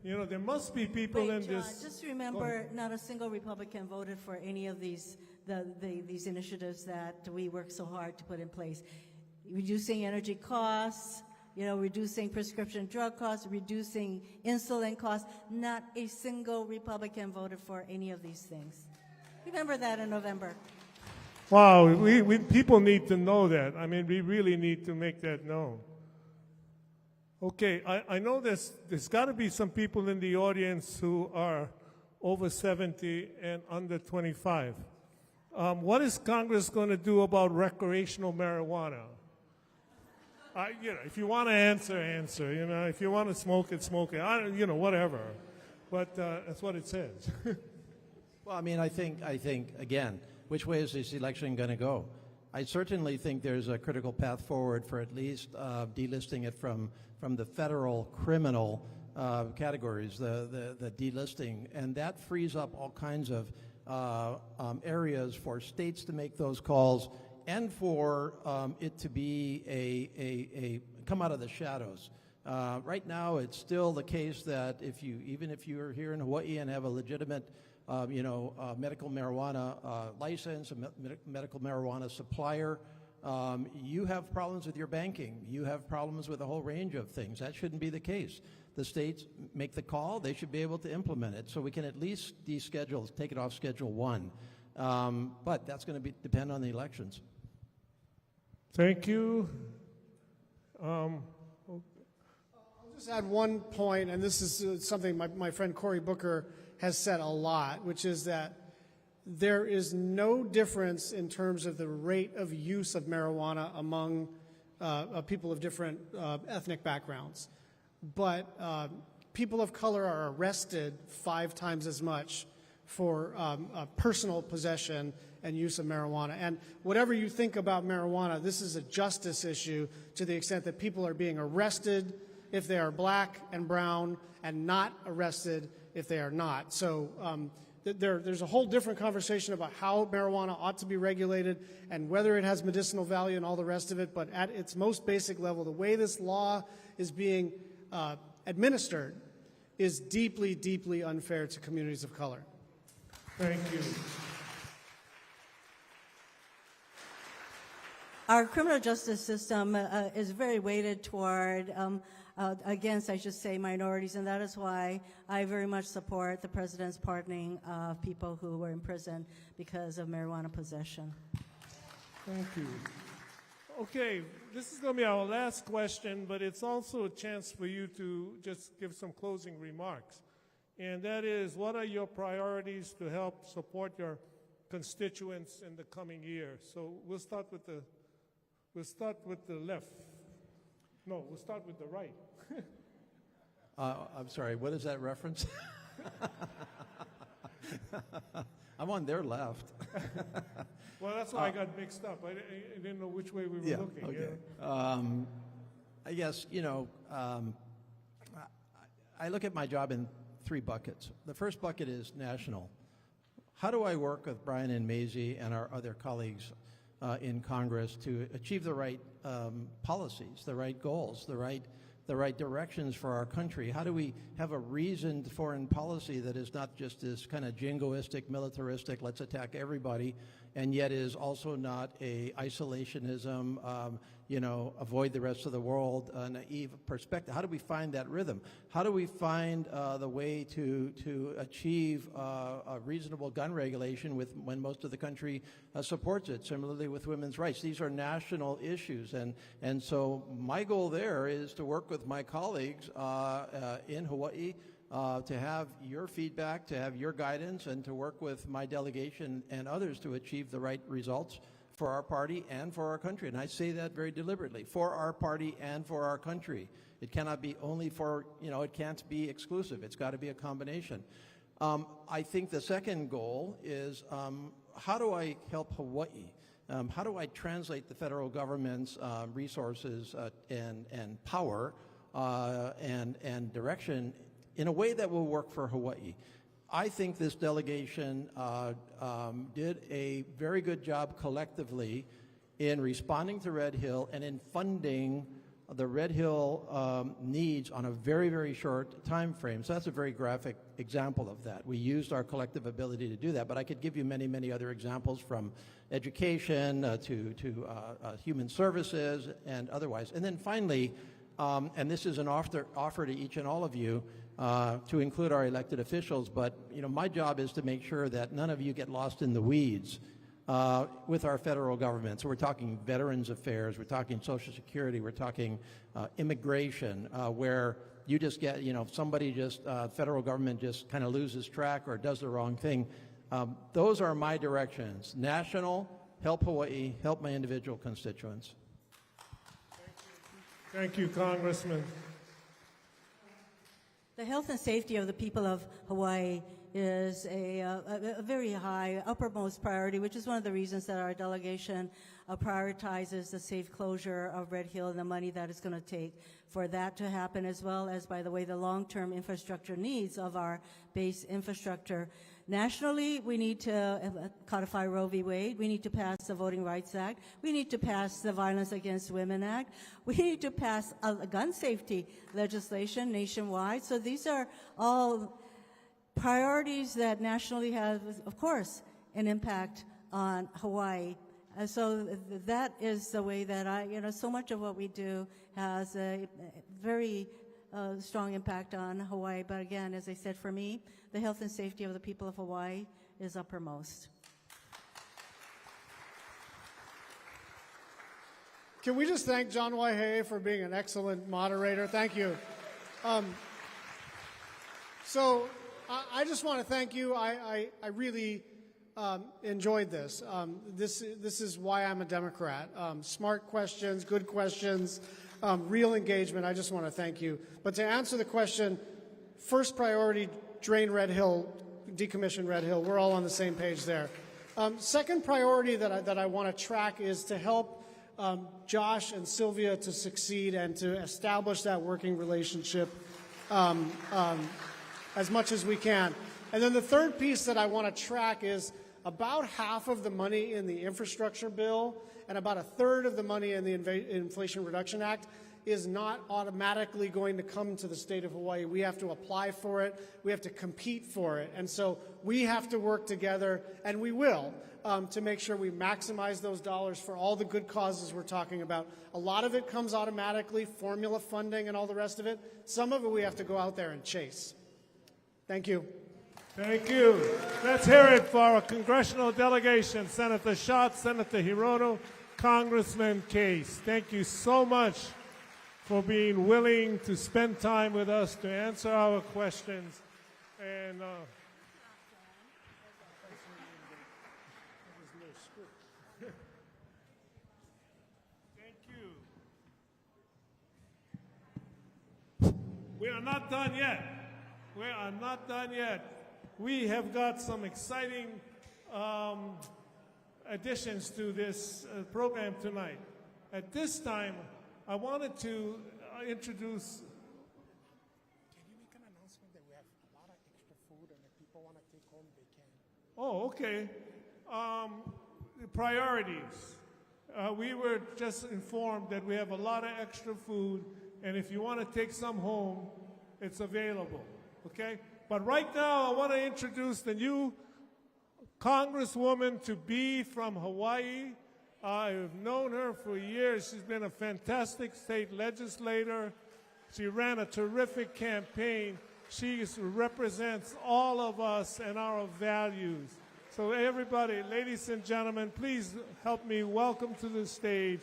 There must be people in John, this. just remember, not a single Republican voted for any of these these initiatives that we work so hard to put in place. Reducing energy costs, reducing prescription drug costs, reducing insulin costs. Not a single Republican voted for any of these things. Remember that in November. Wow, people need to know that. I mean, we really need to make that known. Okay, I know there's got to be some people in the audience who are over 70 and under 25. What is Congress going to do about recreational marijuana? If you want to answer. If you want to smoke it, smoke it. Whatever. But that's what it says. Well, I mean, I think again, which way is this election going to go? I certainly think there's a critical path forward for at least delisting it from the federal criminal categories, the delisting, and that frees up all kinds of areas for states to make those calls and for it to be a come out of the shadows. Right now, it's still the case that even if you are here in Hawaii and have a legitimate medical marijuana license, a medical marijuana supplier, you have problems with your banking. You have problems with a whole range of things. That shouldn't be the case. The states make the call. They should be able to implement it. So we can at least deschedule, take it off Schedule 1. But that's going to depend on the elections. Thank you. I'll just add one point, and this is something my friend Cory Booker has said a lot, which is that there is no difference in terms of the rate of use of marijuana among people of different ethnic backgrounds. But people of color are arrested 5 times as much for personal possession and use of marijuana. And whatever you think about marijuana, this is a justice issue to the extent that people are being arrested if they are black and brown and not arrested if they are not. So there's a whole different conversation about how marijuana ought to be regulated and whether it has medicinal value and all the rest of it. But at its most basic level, the way this law is being administered is deeply, deeply unfair to communities of color. Thank you. Our criminal justice system is very weighted toward against, I should say, minorities, and that is why I very much support the president's pardoning of people who were in prison because of marijuana possession. Thank you. Okay, this is going to be our last question, but it's also a chance for you to just give some closing remarks. And that is, what are your priorities to help support your constituents in the coming year? So we'll start with the left. No, we'll start with the right. I'm sorry, what is that reference? I'm on their left. Well, that's why I got mixed up. I didn't know which way we were looking. Okay. Yeah. I guess, I look at my job in 3 buckets. The first bucket is national. How do I work with Brian and Mazie and our other colleagues in Congress to achieve the right policies, the right goals, the right directions for our country? How do we have a reasoned foreign policy that is not just this kind of jingoistic, militaristic, let's attack everybody, and yet is also not a isolationism, avoid the rest of the world, naive perspective? How do we find that rhythm? How do we find the way to achieve a reasonable gun regulation when most of the country supports it? Similarly with women's rights. These are national issues, and so my goal there is to work with my colleagues in Hawaii to have your feedback, to have your guidance, and to work with my delegation and others to achieve the right results for our party and for our country. And I say that very deliberately, for our party and for our country. It cannot be only for, it can't be exclusive. It's got to be a combination. I think the second goal is how do I help Hawaii? How do I translate the federal government's resources and power and direction in a way that will work for Hawaii? I think this delegation did a very good job collectively in responding to Red Hill and in funding the Red Hill needs on a very, very short time frame. So that's a very graphic example of that. We used our collective ability to do that, but I could give you many, many other examples from education to human services and otherwise. And then finally, and this is an offer to each and all of you, to include our elected officials, but my job is to make sure that none of you get lost in the weeds with our federal government. So we're talking Veterans Affairs, we're talking Social Security, we're talking immigration, where you just get, somebody just, federal government just kind of loses track or does the wrong thing. Those are my directions. National, help Hawaii, help my individual constituents. Thank you, Congressman. The health and safety of the people of Hawaii is a very high, uppermost priority, which is one of the reasons that our delegation prioritizes the safe closure of Red Hill and the money that it's going to take for that to happen, as well as, by the way, the long-term infrastructure needs of our base infrastructure. Nationally, we need to codify Roe v. Wade. We need to pass the Voting Rights Act. We need to pass the Violence Against Women Act. We need to pass a gun safety legislation nationwide. So these are all priorities that nationally have, of course, an impact on Hawaii. And so that is the way that so much of what we do has a very strong impact on Hawaii. But again, as I said, for me, the health and safety of the people of Hawaii is uppermost. Can we just thank John Waihee for being an excellent moderator? Thank you. So I just want to thank you. I really enjoyed this. This is why I'm a Democrat. Smart questions, good questions, real engagement. I just want to thank you. But to answer the question, first priority, drain Red Hill, decommission Red Hill. We're all on the same page there. Second priority that I want to track is to help Josh and Sylvia to succeed and to establish that working relationship as much as we can. And then the third piece that I want to track is about half of the money in the infrastructure bill and about a third of the money in the Inflation Reduction Act is not automatically going to come to the state of Hawaii. We have to apply for it. We have to compete for it. And so we have to work together, and we will, to make sure we maximize those dollars for all the good causes we're talking about. A lot of it comes automatically, formula funding and all the rest of it. Some of it we have to go out there and chase. Thank you. Thank you. Let's hear it for our congressional delegation, Senator Schatz, Senator Hirono, Congressman Case. Thank you so much for being willing to spend time with us to answer our questions. And thank you. We are not done yet. We are not done yet. We have got some exciting additions to this program tonight. At this time, I wanted to introduce. Can you make an announcement that we have a lot of extra food and if people want to take home, they can? Oh, okay. Priorities. We were just informed that we have a lot of extra food, and if you want to take some home, it's available. Okay? But right now, I want to introduce the new Congresswoman to be from Hawaii. I've known her for years. She's been a fantastic state legislator. She ran a terrific campaign. She represents all of us and our values. So everybody, ladies and gentlemen, please help me welcome to the stage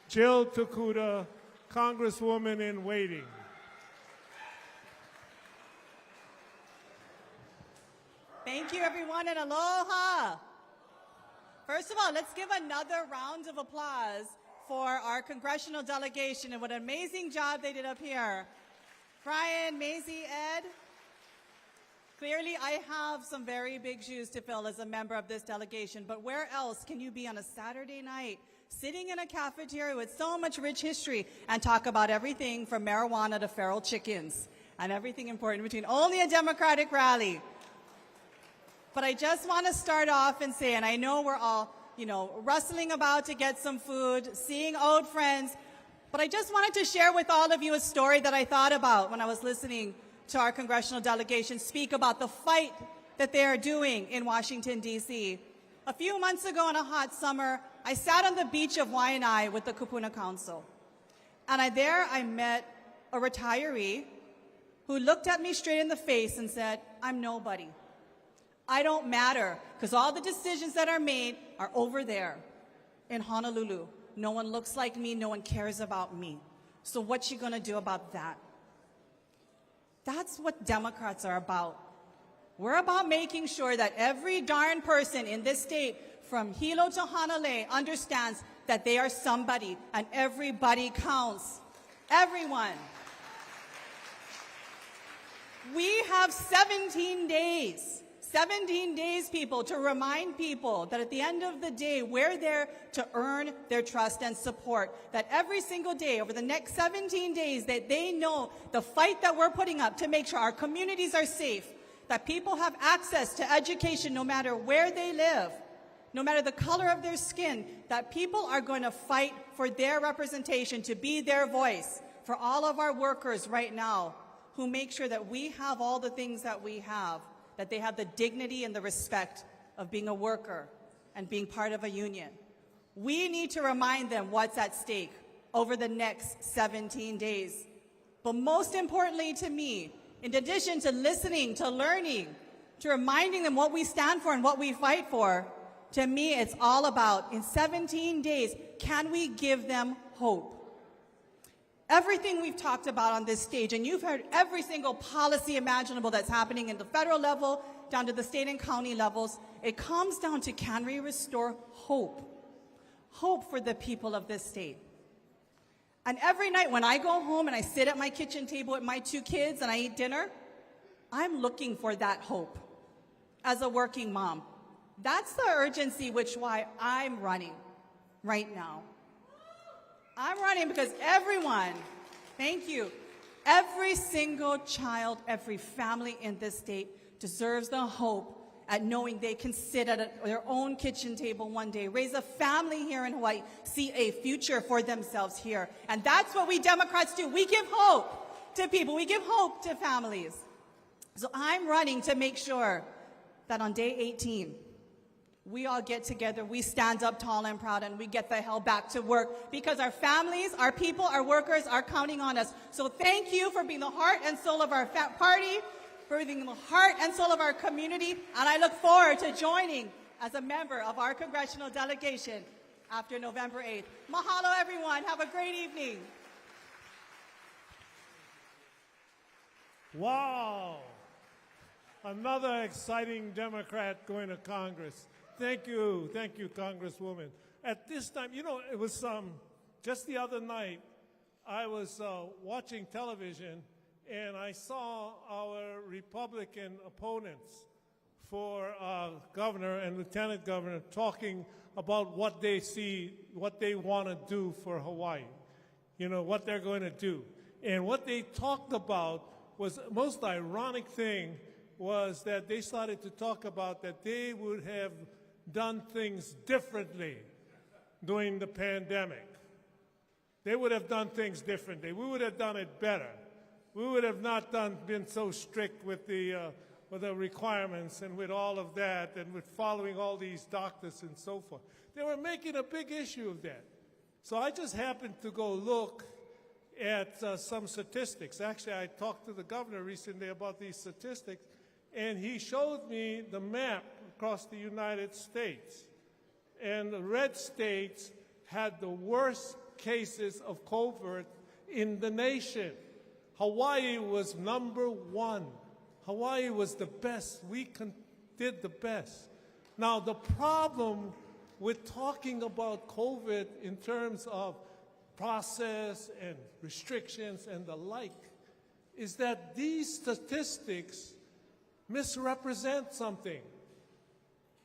Jill Tokuda, Congresswoman in waiting. Thank you, everyone, and aloha. First of all, let's give another round of applause for our congressional delegation and what an amazing job they did up here. Brian, Mazie, Ed. Clearly, I have some very big shoes to fill as a member of this delegation, but where else can you be on a Saturday night sitting in a cafeteria with so much rich history and talk about everything from marijuana to feral chickens and everything important between only a Democratic rally. But I just want to start off and say, and I know we're all, rustling about to get some food, seeing old friends, but I just wanted to share with all of you a story that I thought about when I was listening to our congressional delegation speak about the fight that they are doing in Washington, D.C. A few months ago in a hot summer, I sat on the beach of Waianae with the Kupuna Council. And I met a retiree who looked at me straight in the face and said, "I'm nobody. I don't matter because all the decisions that are made are over there in Honolulu. No one looks like me. No one cares about me. So what you gonna do about that?" That's what Democrats are about. We're about making sure that every darn person in this state, from Hilo to Hanalei, understands that they are somebody and everybody counts. Everyone. We have 17 days. 17 days, people, to remind people that at the end of the day, we're there to earn their trust and support. That every single day, over the next 17 days, that they know the fight that we're putting up to make sure our communities are safe, that people have access to education no matter where they live, no matter the color of their skin, that people are going to fight for their representation, to be their voice, for all of our workers right now who make sure that we have all the things that we have, that they have the dignity and the respect of being a worker and being part of a union. We need to remind them what's at stake over the next 17 days. But most importantly to me, in addition to listening, to learning, to reminding them what we stand for and what we fight for, to me it's all about, in 17 days, can we give them hope? Everything we've talked about on this stage, and you've heard every single policy imaginable that's happening in the federal level, down to the state and county levels, it comes down to, can we restore hope? Hope for the people of this state. And every night when I go home and I sit at my kitchen table with my 2 kids and I eat dinner, I'm looking for that hope as a working mom. That's the urgency why I'm running right now. I'm running because everyone, thank you, every single child, every family in this state deserves the hope at knowing they can sit at their own kitchen table one day, raise a family here in Hawaii, see a future for themselves here. And that's what we Democrats do. We give hope to people. We give hope to families. So I'm running to make sure that on day 18, we all get together, we stand up tall and proud, and we get the hell back to work because our families, our people, our workers are counting on us. So thank you for being the heart and soul of our party, for being the heart and soul of our community, and I look forward to joining as a member of our congressional delegation after November 8th. Mahalo, everyone. Have a great evening. Wow. Another exciting Democrat going to Congress. Thank you, Congresswoman. At this time, it was just the other night, I was watching television, and I saw our Republican opponents for governor and lieutenant governor talking about what they see, what they want to do for Hawaii, you know, what they're going to do. And what they talked about was the most ironic thing was that they started to talk about that they would have done things differently during the pandemic. They would have done things differently. We would have done it better. We would have not been so strict with the requirements and with all of that and with following all these doctors and so forth. They were making a big issue of that. So I just happened to go look at some statistics. Actually, I talked to the governor recently about these statistics, and he showed me the map across the United States. And the red states had the worst cases of COVID in the nation. Hawaii was number one. Hawaii was the best. We did the best. Now, the problem with talking about COVID in terms of process and restrictions and the like is that these statistics misrepresent something.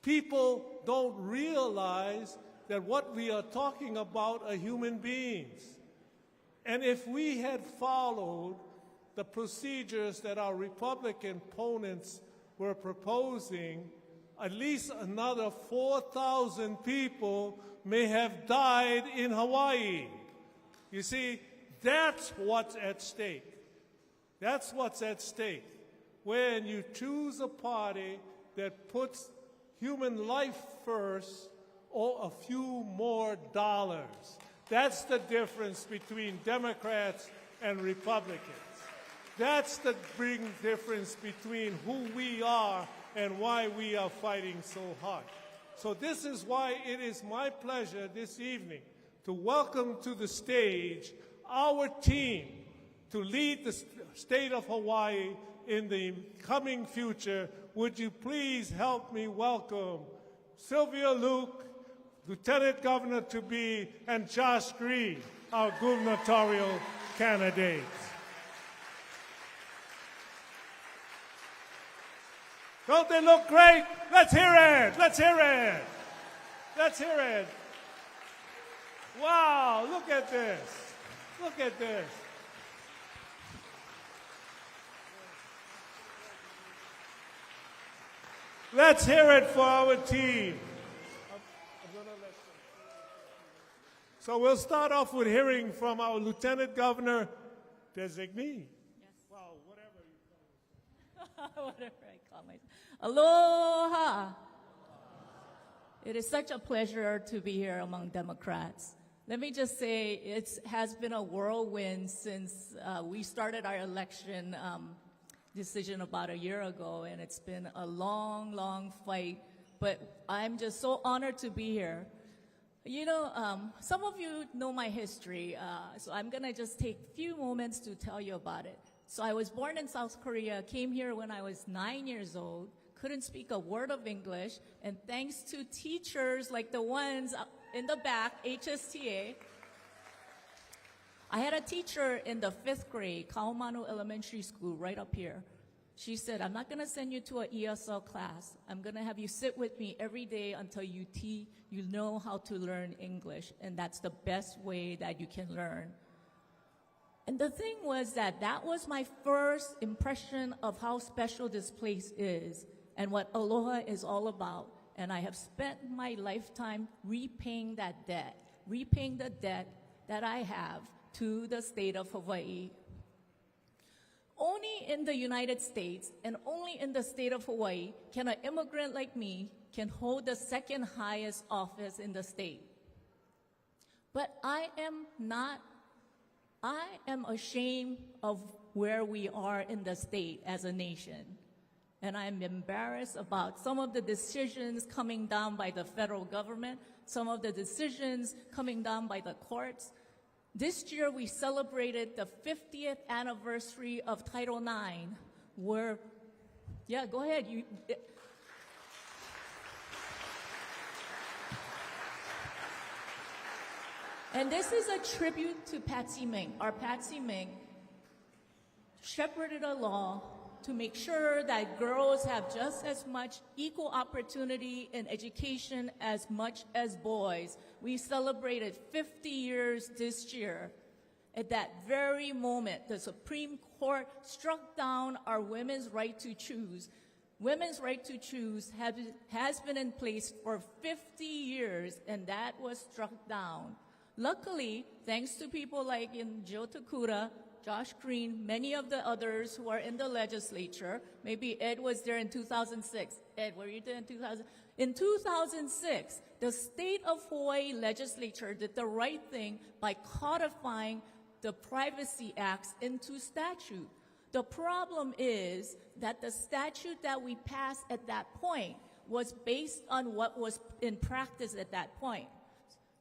People don't realize that what we are talking about are human beings. And if we had followed the procedures that our Republican opponents were proposing, at least another 4,000 people may have died in Hawaii. You see, that's what's at stake. That's what's at stake. When you choose a party that puts human life first or a few more dollars. That's the difference between Democrats and Republicans. That's the big difference between who we are and why we are fighting so hard. So this is why it is my pleasure this evening to welcome to the stage our team to lead the state of Hawaii in the coming future. Would you please help me welcome Sylvia Luke, Lieutenant Governor to be, and Josh Green, our gubernatorial candidates. Don't they look great? Let's hear it. Let's hear it. Let's hear it. Wow, look at this. Look at this. Let's hear it for our team. So we'll start off with hearing from our Lieutenant Governor designee. Yes. Wow, whatever you call it. Whatever I call myself. Aloha. It is such a pleasure to be here among Democrats. Let me just say it has been a whirlwind since we started our election decision about a year ago, and it's been a long, long fight, but I'm just so honored to be here. You know, some of you know my history, so I'm gonna just take a few moments to tell you about it. So I was born in South Korea, came here when I was 9 years old, couldn't speak a word of English, and thanks to teachers like the ones in the back, HSTA, I had a teacher in the 5th grade, Kaumanu Elementary School, right up here. She said, I'm not going to send you to an ESL class. I'm going to have you sit with me every day until you know how to learn English. And that's the best way that you can learn. And the thing was that was my first impression of how special this place is and what Aloha is all about. And I have spent my lifetime repaying that debt, repaying the debt that I have to the state of Hawaii. Only in the United States and only in the state of Hawaii can an immigrant like me can hold the second highest office in the state. But I am ashamed of where we are in the state as a nation. And I'm embarrassed about some of the decisions coming down by the federal government, some of the decisions coming down by the courts. This year we celebrated the 50th anniversary of Title IX, where, yeah, go ahead. And this is a tribute to Patsy Mink, our Patsy Mink. shepherded a law to make sure that girls have just as much equal opportunity in education as much as boys. We celebrated 50 years this year. At that very moment, the Supreme Court struck down our women's right to choose. Women's right to choose has been in place for 50 years, and that was struck down. Luckily, thanks to people like Joe Takuda, Josh Green, many of the others who are in the legislature. Maybe Ed was there in 2006. Ed, were you there in 2000? In 2006, the state of Hawaii legislature did the right thing by codifying the Privacy Acts into statute. The problem is that the statute that we passed at that point was based on what was in practice at that point.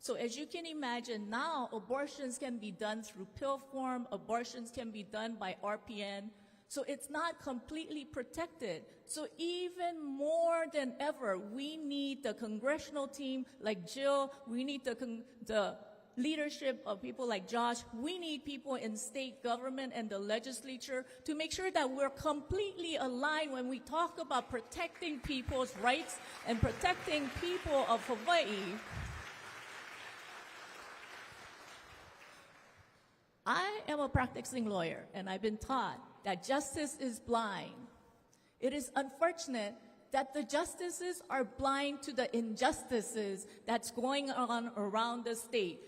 So as you can imagine, now abortions can be done through pill form, abortions can be done by RPN, so it's not completely protected. So even more than ever, we need the congressional team like Jill, we need the leadership of people like Josh, we need people in state government and the legislature to make sure that we're completely aligned when we talk about protecting people's rights and protecting people of Hawaii. I am a practicing lawyer, and I've been taught that justice is blind. It is unfortunate that the justices are blind to the injustices that's going on around the state,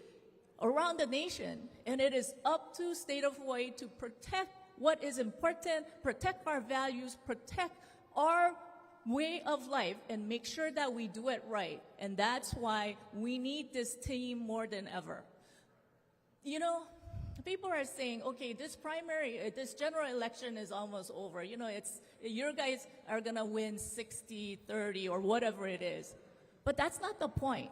around the nation, and it is up to state of Hawaii to protect what is important, protect our values, protect our way of life, and make sure that we do it right. And that's why we need this team more than ever. You know, people are saying, okay, this general election is almost over. You know, your guys are going to win 60-30 or whatever it is. But that's not the point.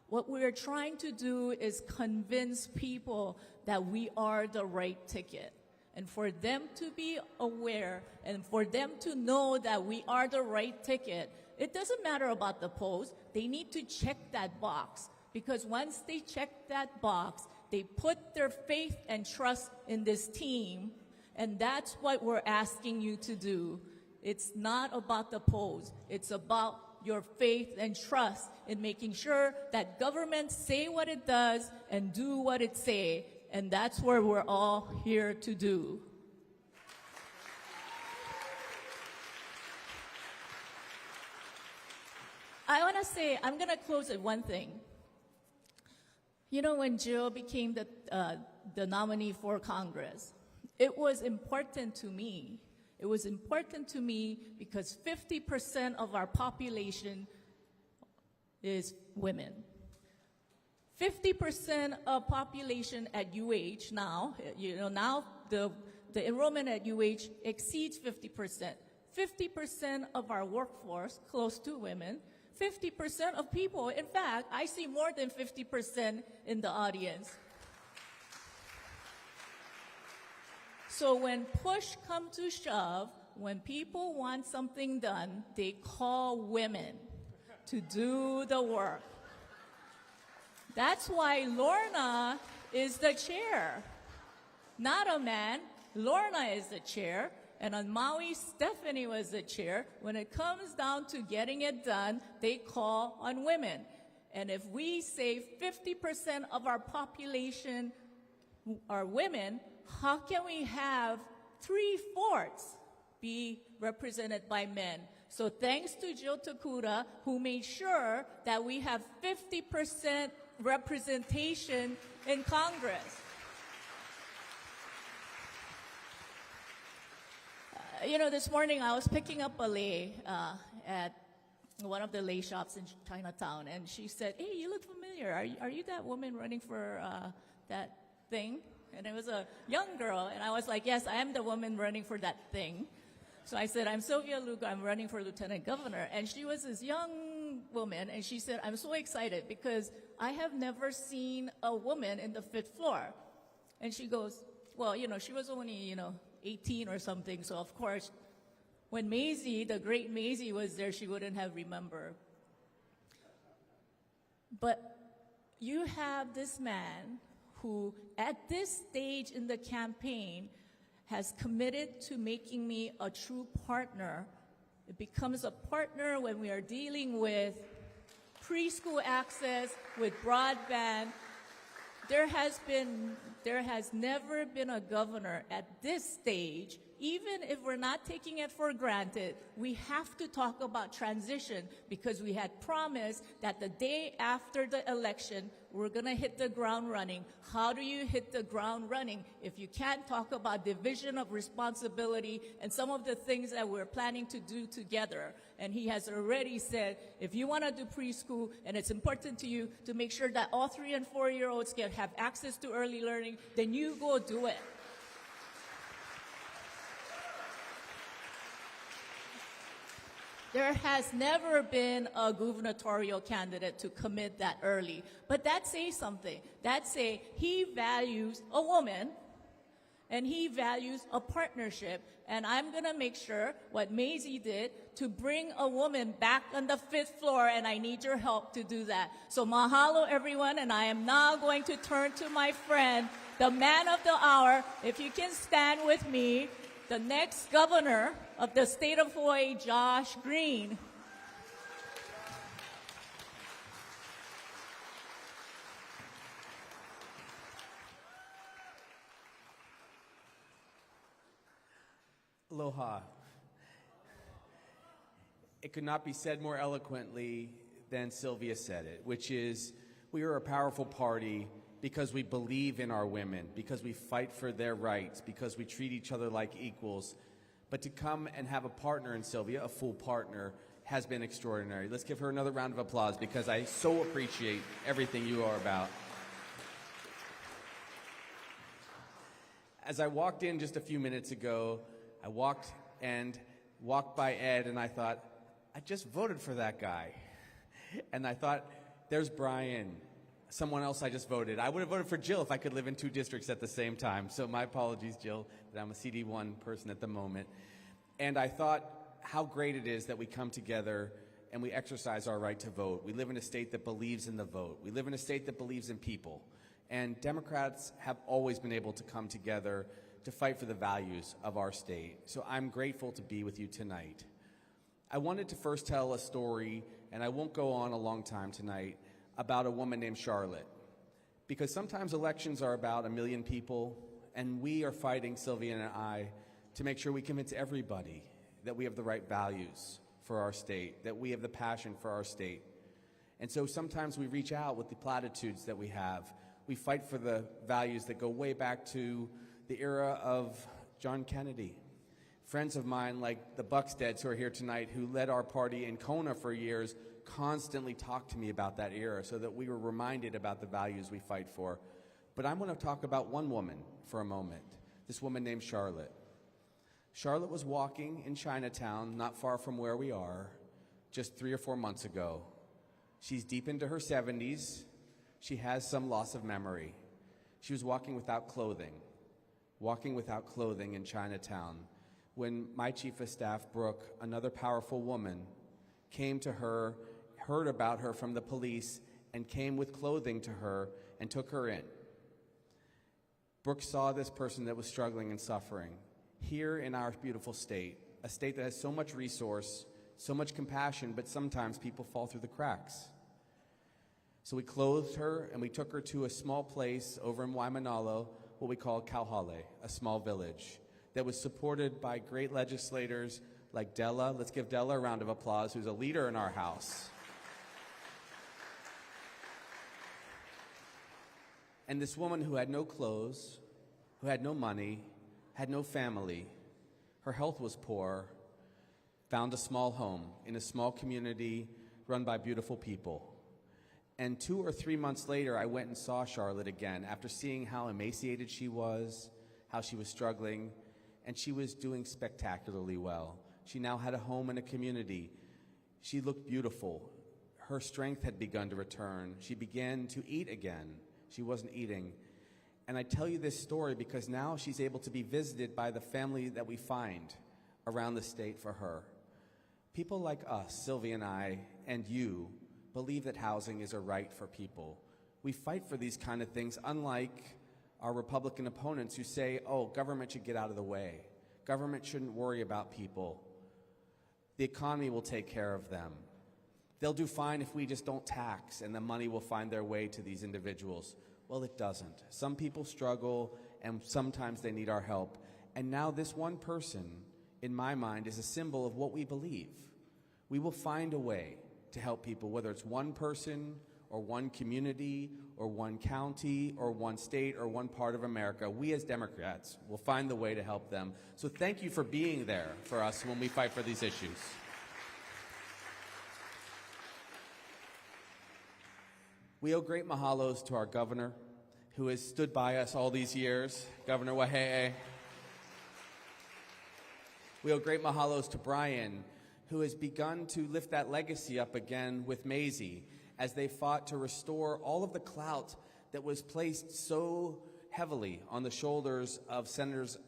What we're trying to do is convince people that we are the right ticket. And for them to be aware and for them to know that we are the right ticket, it doesn't matter about the polls. They need to check that box. Because once they check that box, they put their faith and trust in this team, and that's what we're asking you to do. It's not about the polls. It's about your faith and trust in making sure that government say what it does and do what it say, and that's what we're all here to do. I want to say, I'm going to close with one thing. You know, when Jill became the nominee for Congress, it was important to me. It was important to me because 50% of our population is women. 50% of population at UH now, you know, now the enrollment at UH exceeds 50%. 50% of our workforce, close to women. 50% of people, in fact, I see more than 50% in the audience. So when push comes to shove, when people want something done, they call women to do the work. That's why Lorna is the chair. Not a man, Lorna is the chair. And on Maui, Stephanie was the chair. When it comes down to getting it done, they call on women. And if we say 50% of our population are women, how can we have 3/4 be represented by men? So thanks to Jill Takuda, who made sure that we have 50% representation in Congress. You know, this morning I was picking up a lei at one of the lei shops in Chinatown, and she said, "Hey, you look familiar. Are you that woman running for that thing?" And it was a young girl, and I was like, "Yes, I am the woman running for that thing." So I said, "I'm Sylvia Lugo. I'm running for lieutenant governor." And she was this young woman, and she said, "I'm so excited because I have never seen a woman in the 5th floor." And she goes, well, you know, she was only, 18 or something, so of course, when Mazie, the great Mazie, was there, she wouldn't have remembered. But you have this man who, at this stage in the campaign, has committed to making me a true partner. It becomes a partner when we are dealing with preschool access, with broadband. There has never been a governor at this stage, even if we're not taking it for granted, we have to talk about transition because we had promised that the day after the election, we're going to hit the ground running. How do you hit the ground running if you can't talk about division of responsibility and some of the things that we're planning to do together? And he has already said, if you want to do preschool and it's important to you to make sure that all 3- and 4-year-olds can have access to early learning, then you go do it. There has never been a gubernatorial candidate to commit that early. But that says something. That says he values a woman and he values a partnership. And I'm going to make sure what Mazie did to bring a woman back on the 5th floor, and I need your help to do that. So mahalo, everyone, and I am now going to turn to my friend, the man of the hour. If you can stand with me, the next governor of the state of Hawaii, Josh Green. Aloha. It could not be said more eloquently than Sylvia said it, which is we are a powerful party because we believe in our women, because we fight for their rights, because we treat each other like equals. But to come and have a partner in Sylvia, a full partner, has been extraordinary. Let's give her another round of applause because I so appreciate everything you are about. As I walked in just a few minutes ago, I walked by Ed and I thought, I just voted for that guy. And I thought, there's Brian. Someone else I just voted. I would have voted for Jill if I could live in 2 districts at the same time. So my apologies, Jill, that I'm a CD1 person at the moment. And I thought how great it is that we come together and we exercise our right to vote. We live in a state that believes in the vote. We live in a state that believes in people. And Democrats have always been able to come together to fight for the values of our state. So I'm grateful to be with you tonight. I wanted to first tell a story, and I won't go on a long time tonight, about a woman named Charlotte. Because sometimes elections are about 1 million people, and we are fighting, Sylvia and I, to make sure we convince everybody that we have the right values for our state, that we have the passion for our state. And so sometimes we reach out with the platitudes that we have. We fight for the values that go way back to the era of John Kennedy. Friends of mine like the Bucksteads who are here tonight, who led our party in Kona for years, constantly talked to me about that era so that we were reminded about the values we fight for. But I'm going to talk about one woman for a moment, this woman named Charlotte. Charlotte was walking in Chinatown, not far from where we are, just 3 or 4 months ago. She's deep into her 70s. She has some loss of memory. She was walking without clothing in Chinatown, when my chief of staff, Brooke, another powerful woman, came to her, heard about her from the police, and came with clothing to her and took her in. Brooke saw this person that was struggling and suffering here in our beautiful state, a state that has so much resource, so much compassion, but sometimes people fall through the cracks. So we clothed her and we took her to a small place over in Waimanalo, what we call Kauhale, a small village that was supported by great legislators like Della. Let's give Della a round of applause, who's a leader in our house. And this woman who had no clothes, who had no money, had no family, her health was poor, found a small home in a small community run by beautiful people. And 2 or 3 months later, I went and saw Charlotte again after seeing how emaciated she was, how she was struggling, and she was doing spectacularly well. She now had a home and a community. She looked beautiful. Her strength had begun to return. She began to eat again. She wasn't eating. And I tell you this story because now she's able to be visited by the family that we find around the state for her. People like us, Sylvia and I, and you, believe that housing is a right for people. We fight for these kind of things, unlike our Republican opponents who say, oh, government should get out of the way. Government shouldn't worry about people. The economy will take care of them. They'll do fine if we just don't tax, and the money will find their way to these individuals. Well, it doesn't. Some people struggle, and sometimes they need our help. And now this one person, in my mind, is a symbol of what we believe. We will find a way to help people, whether it's one person or one community or one county or one state or one part of America. We as Democrats will find the way to help them. So thank you for being there for us when we fight for these issues. We owe great mahalos to our governor, who has stood by us all these years, Governor Wahehe. We owe great mahalos to Brian, who has begun to lift that legacy up again with Mazie as they fought to restore all of the clout that was placed so heavily on the shoulders of Senators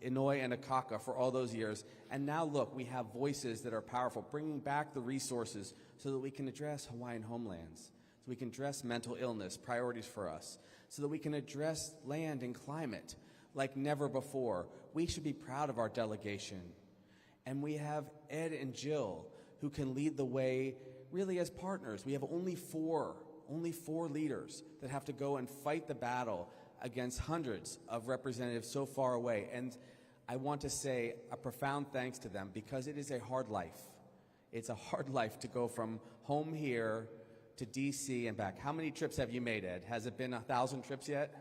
Inouye and Akaka for all those years. And now look, we have voices that are powerful, bringing back the resources so that we can address Hawaiian homelands, so we can address mental illness, priorities for us, so that we can address land and climate like never before. We should be proud of our delegation. And we have Ed and Jill, who can lead the way really as partners. We have only four leaders that have to go and fight the battle against hundreds of representatives so far away. And I want to say a profound thanks to them, because it is a hard life. It's a hard life to go from home here to D.C. and back. How many trips have you made, Ed? Has it been 1,000 trips yet?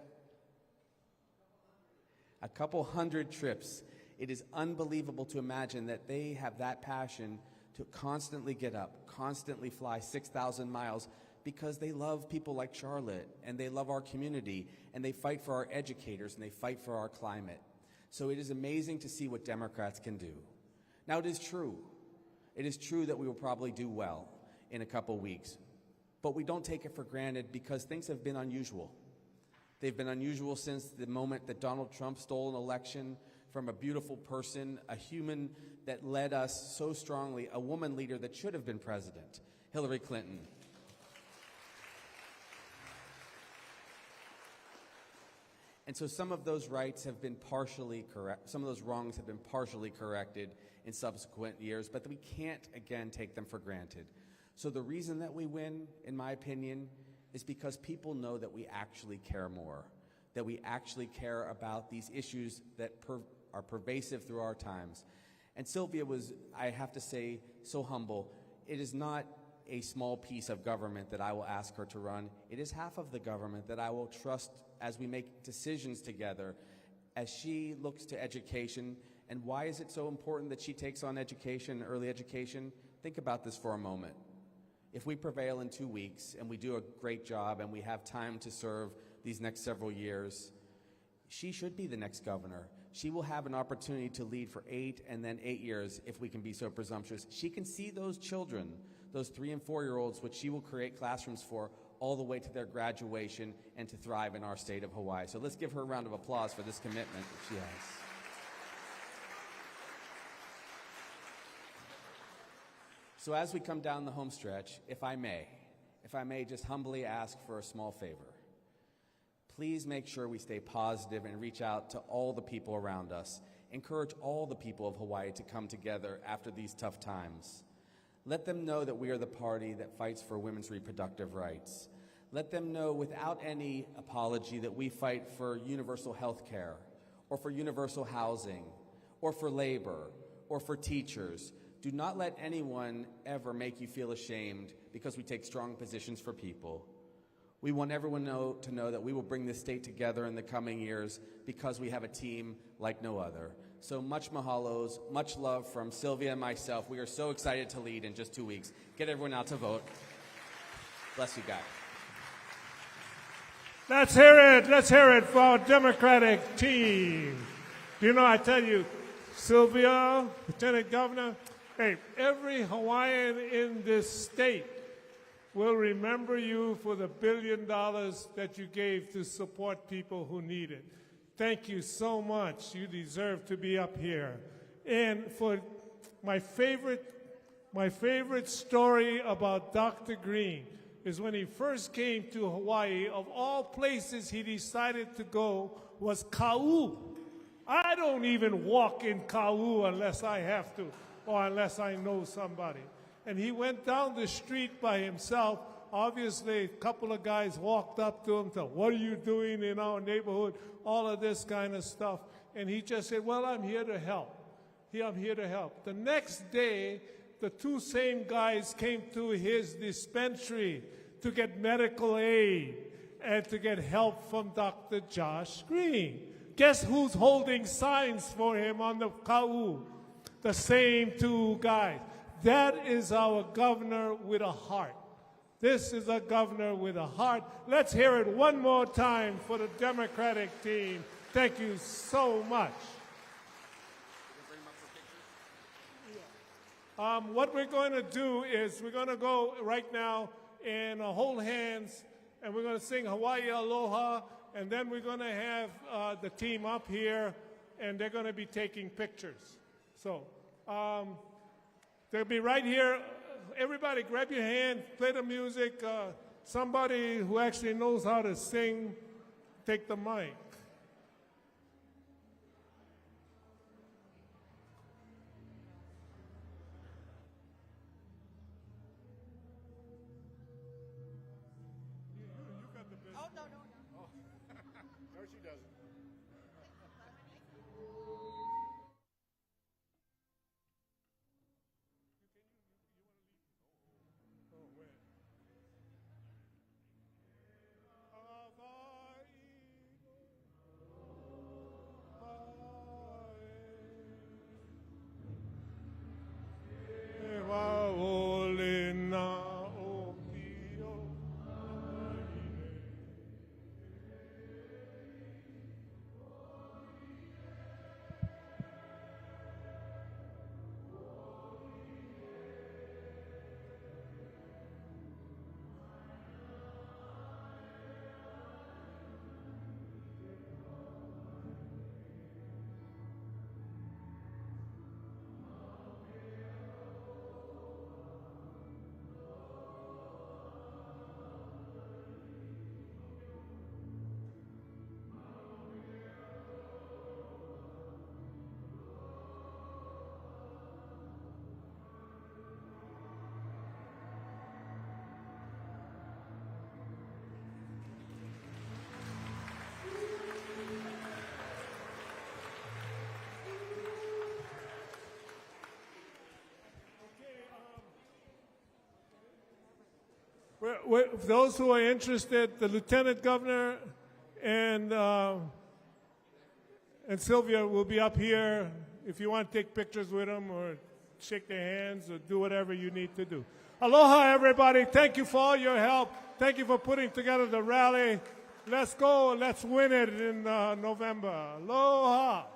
A couple hundred trips. It is unbelievable to imagine that they have that passion to constantly get up, constantly fly 6,000 miles, because they love people like Charlotte, and they love our community, and they fight for our educators, and they fight for our climate. So it is amazing to see what Democrats can do. Now, it is true that we will probably do well in a couple weeks, but we don't take it for granted, because things have been unusual. They've been unusual since the moment that Donald Trump stole an election from a beautiful person, a human that led us so strongly, a woman leader that should have been president, Hillary Clinton. And so some of those rights have been partially correct, some of those wrongs have been partially corrected in subsequent years, but we can't, again, take them for granted. So the reason that we win, in my opinion, is because people know that we actually care more, that we actually care about these issues that are pervasive through our times. And Sylvia was, I have to say, so humble. It is not a small piece of government that I will ask her to run. It is half of the government that I will trust as we make decisions together, as she looks to education. And why is it so important that she takes on education, early education? Think about this for a moment. If we prevail in 2 weeks and we do a great job and we have time to serve these next several years, she should be the next governor. She will have an opportunity to lead for 8 and then 8 years, if we can be so presumptuous. She can see those children, those 3 and 4-year-olds, which she will create classrooms for, all the way to their graduation and to thrive in our state of Hawaii. So let's give her a round of applause for this commitment that she has. So as we come down the home stretch, if I may just humbly ask for a small favor. Please make sure we stay positive and reach out to all the people around us. Encourage all the people of Hawaii to come together after these tough times. Let them know that we are the party that fights for women's reproductive rights. Let them know without any apology that we fight for universal health care, or for universal housing, or for labor, or for teachers. Do not let anyone ever make you feel ashamed because we take strong positions for people. We want everyone to know that we will bring this state together in the coming years because we have a team like no other. So much mahalos, much love from Sylvia and myself. We are so excited to lead in just 2 weeks. Get everyone out to vote. Bless you guys. Let's hear it for our Democratic team. You know, I tell you, Sylvia, Lieutenant Governor, hey, every Hawaiian in this state will remember you for the $1 billion that you gave to support people who need it. Thank you so much. You deserve to be up here. And for my favorite story about Dr. Green, is when he first came to Hawaii, of all places he decided to go was Kau. I don't even walk in Kau unless I have to or unless I know somebody. And he went down the street by himself. Obviously, a couple of guys walked up to him, said, "What are you doing in our neighborhood?" All of this kind of stuff. And he just said, "Well, I'm here to help. I'm here to help." The next day, the two same guys came to his dispensary to get medical aid and to get help from Dr. Josh Green. Guess who's holding signs for him on the Kau? The same two guys. That is our governor with a heart. This is a governor with a heart. Let's hear it one more time for the Democratic team. Thank you so much. What we're going to do is we're going to go right now and hold hands, and we're going to sing Hawaii Aloha, and then we're going to have the team up here, and they're going to be taking pictures. So they'll be right here. Everybody grab your hand, play the music. Somebody who actually knows how to sing, take the mic. For those who are interested, the Lieutenant Governor and Sylvia will be up here if you want to take pictures with them or shake their hands or do whatever you need to do. Aloha, everybody. Thank you for all your help. Thank you for putting together the rally. Let's go. Let's win it in November. Aloha.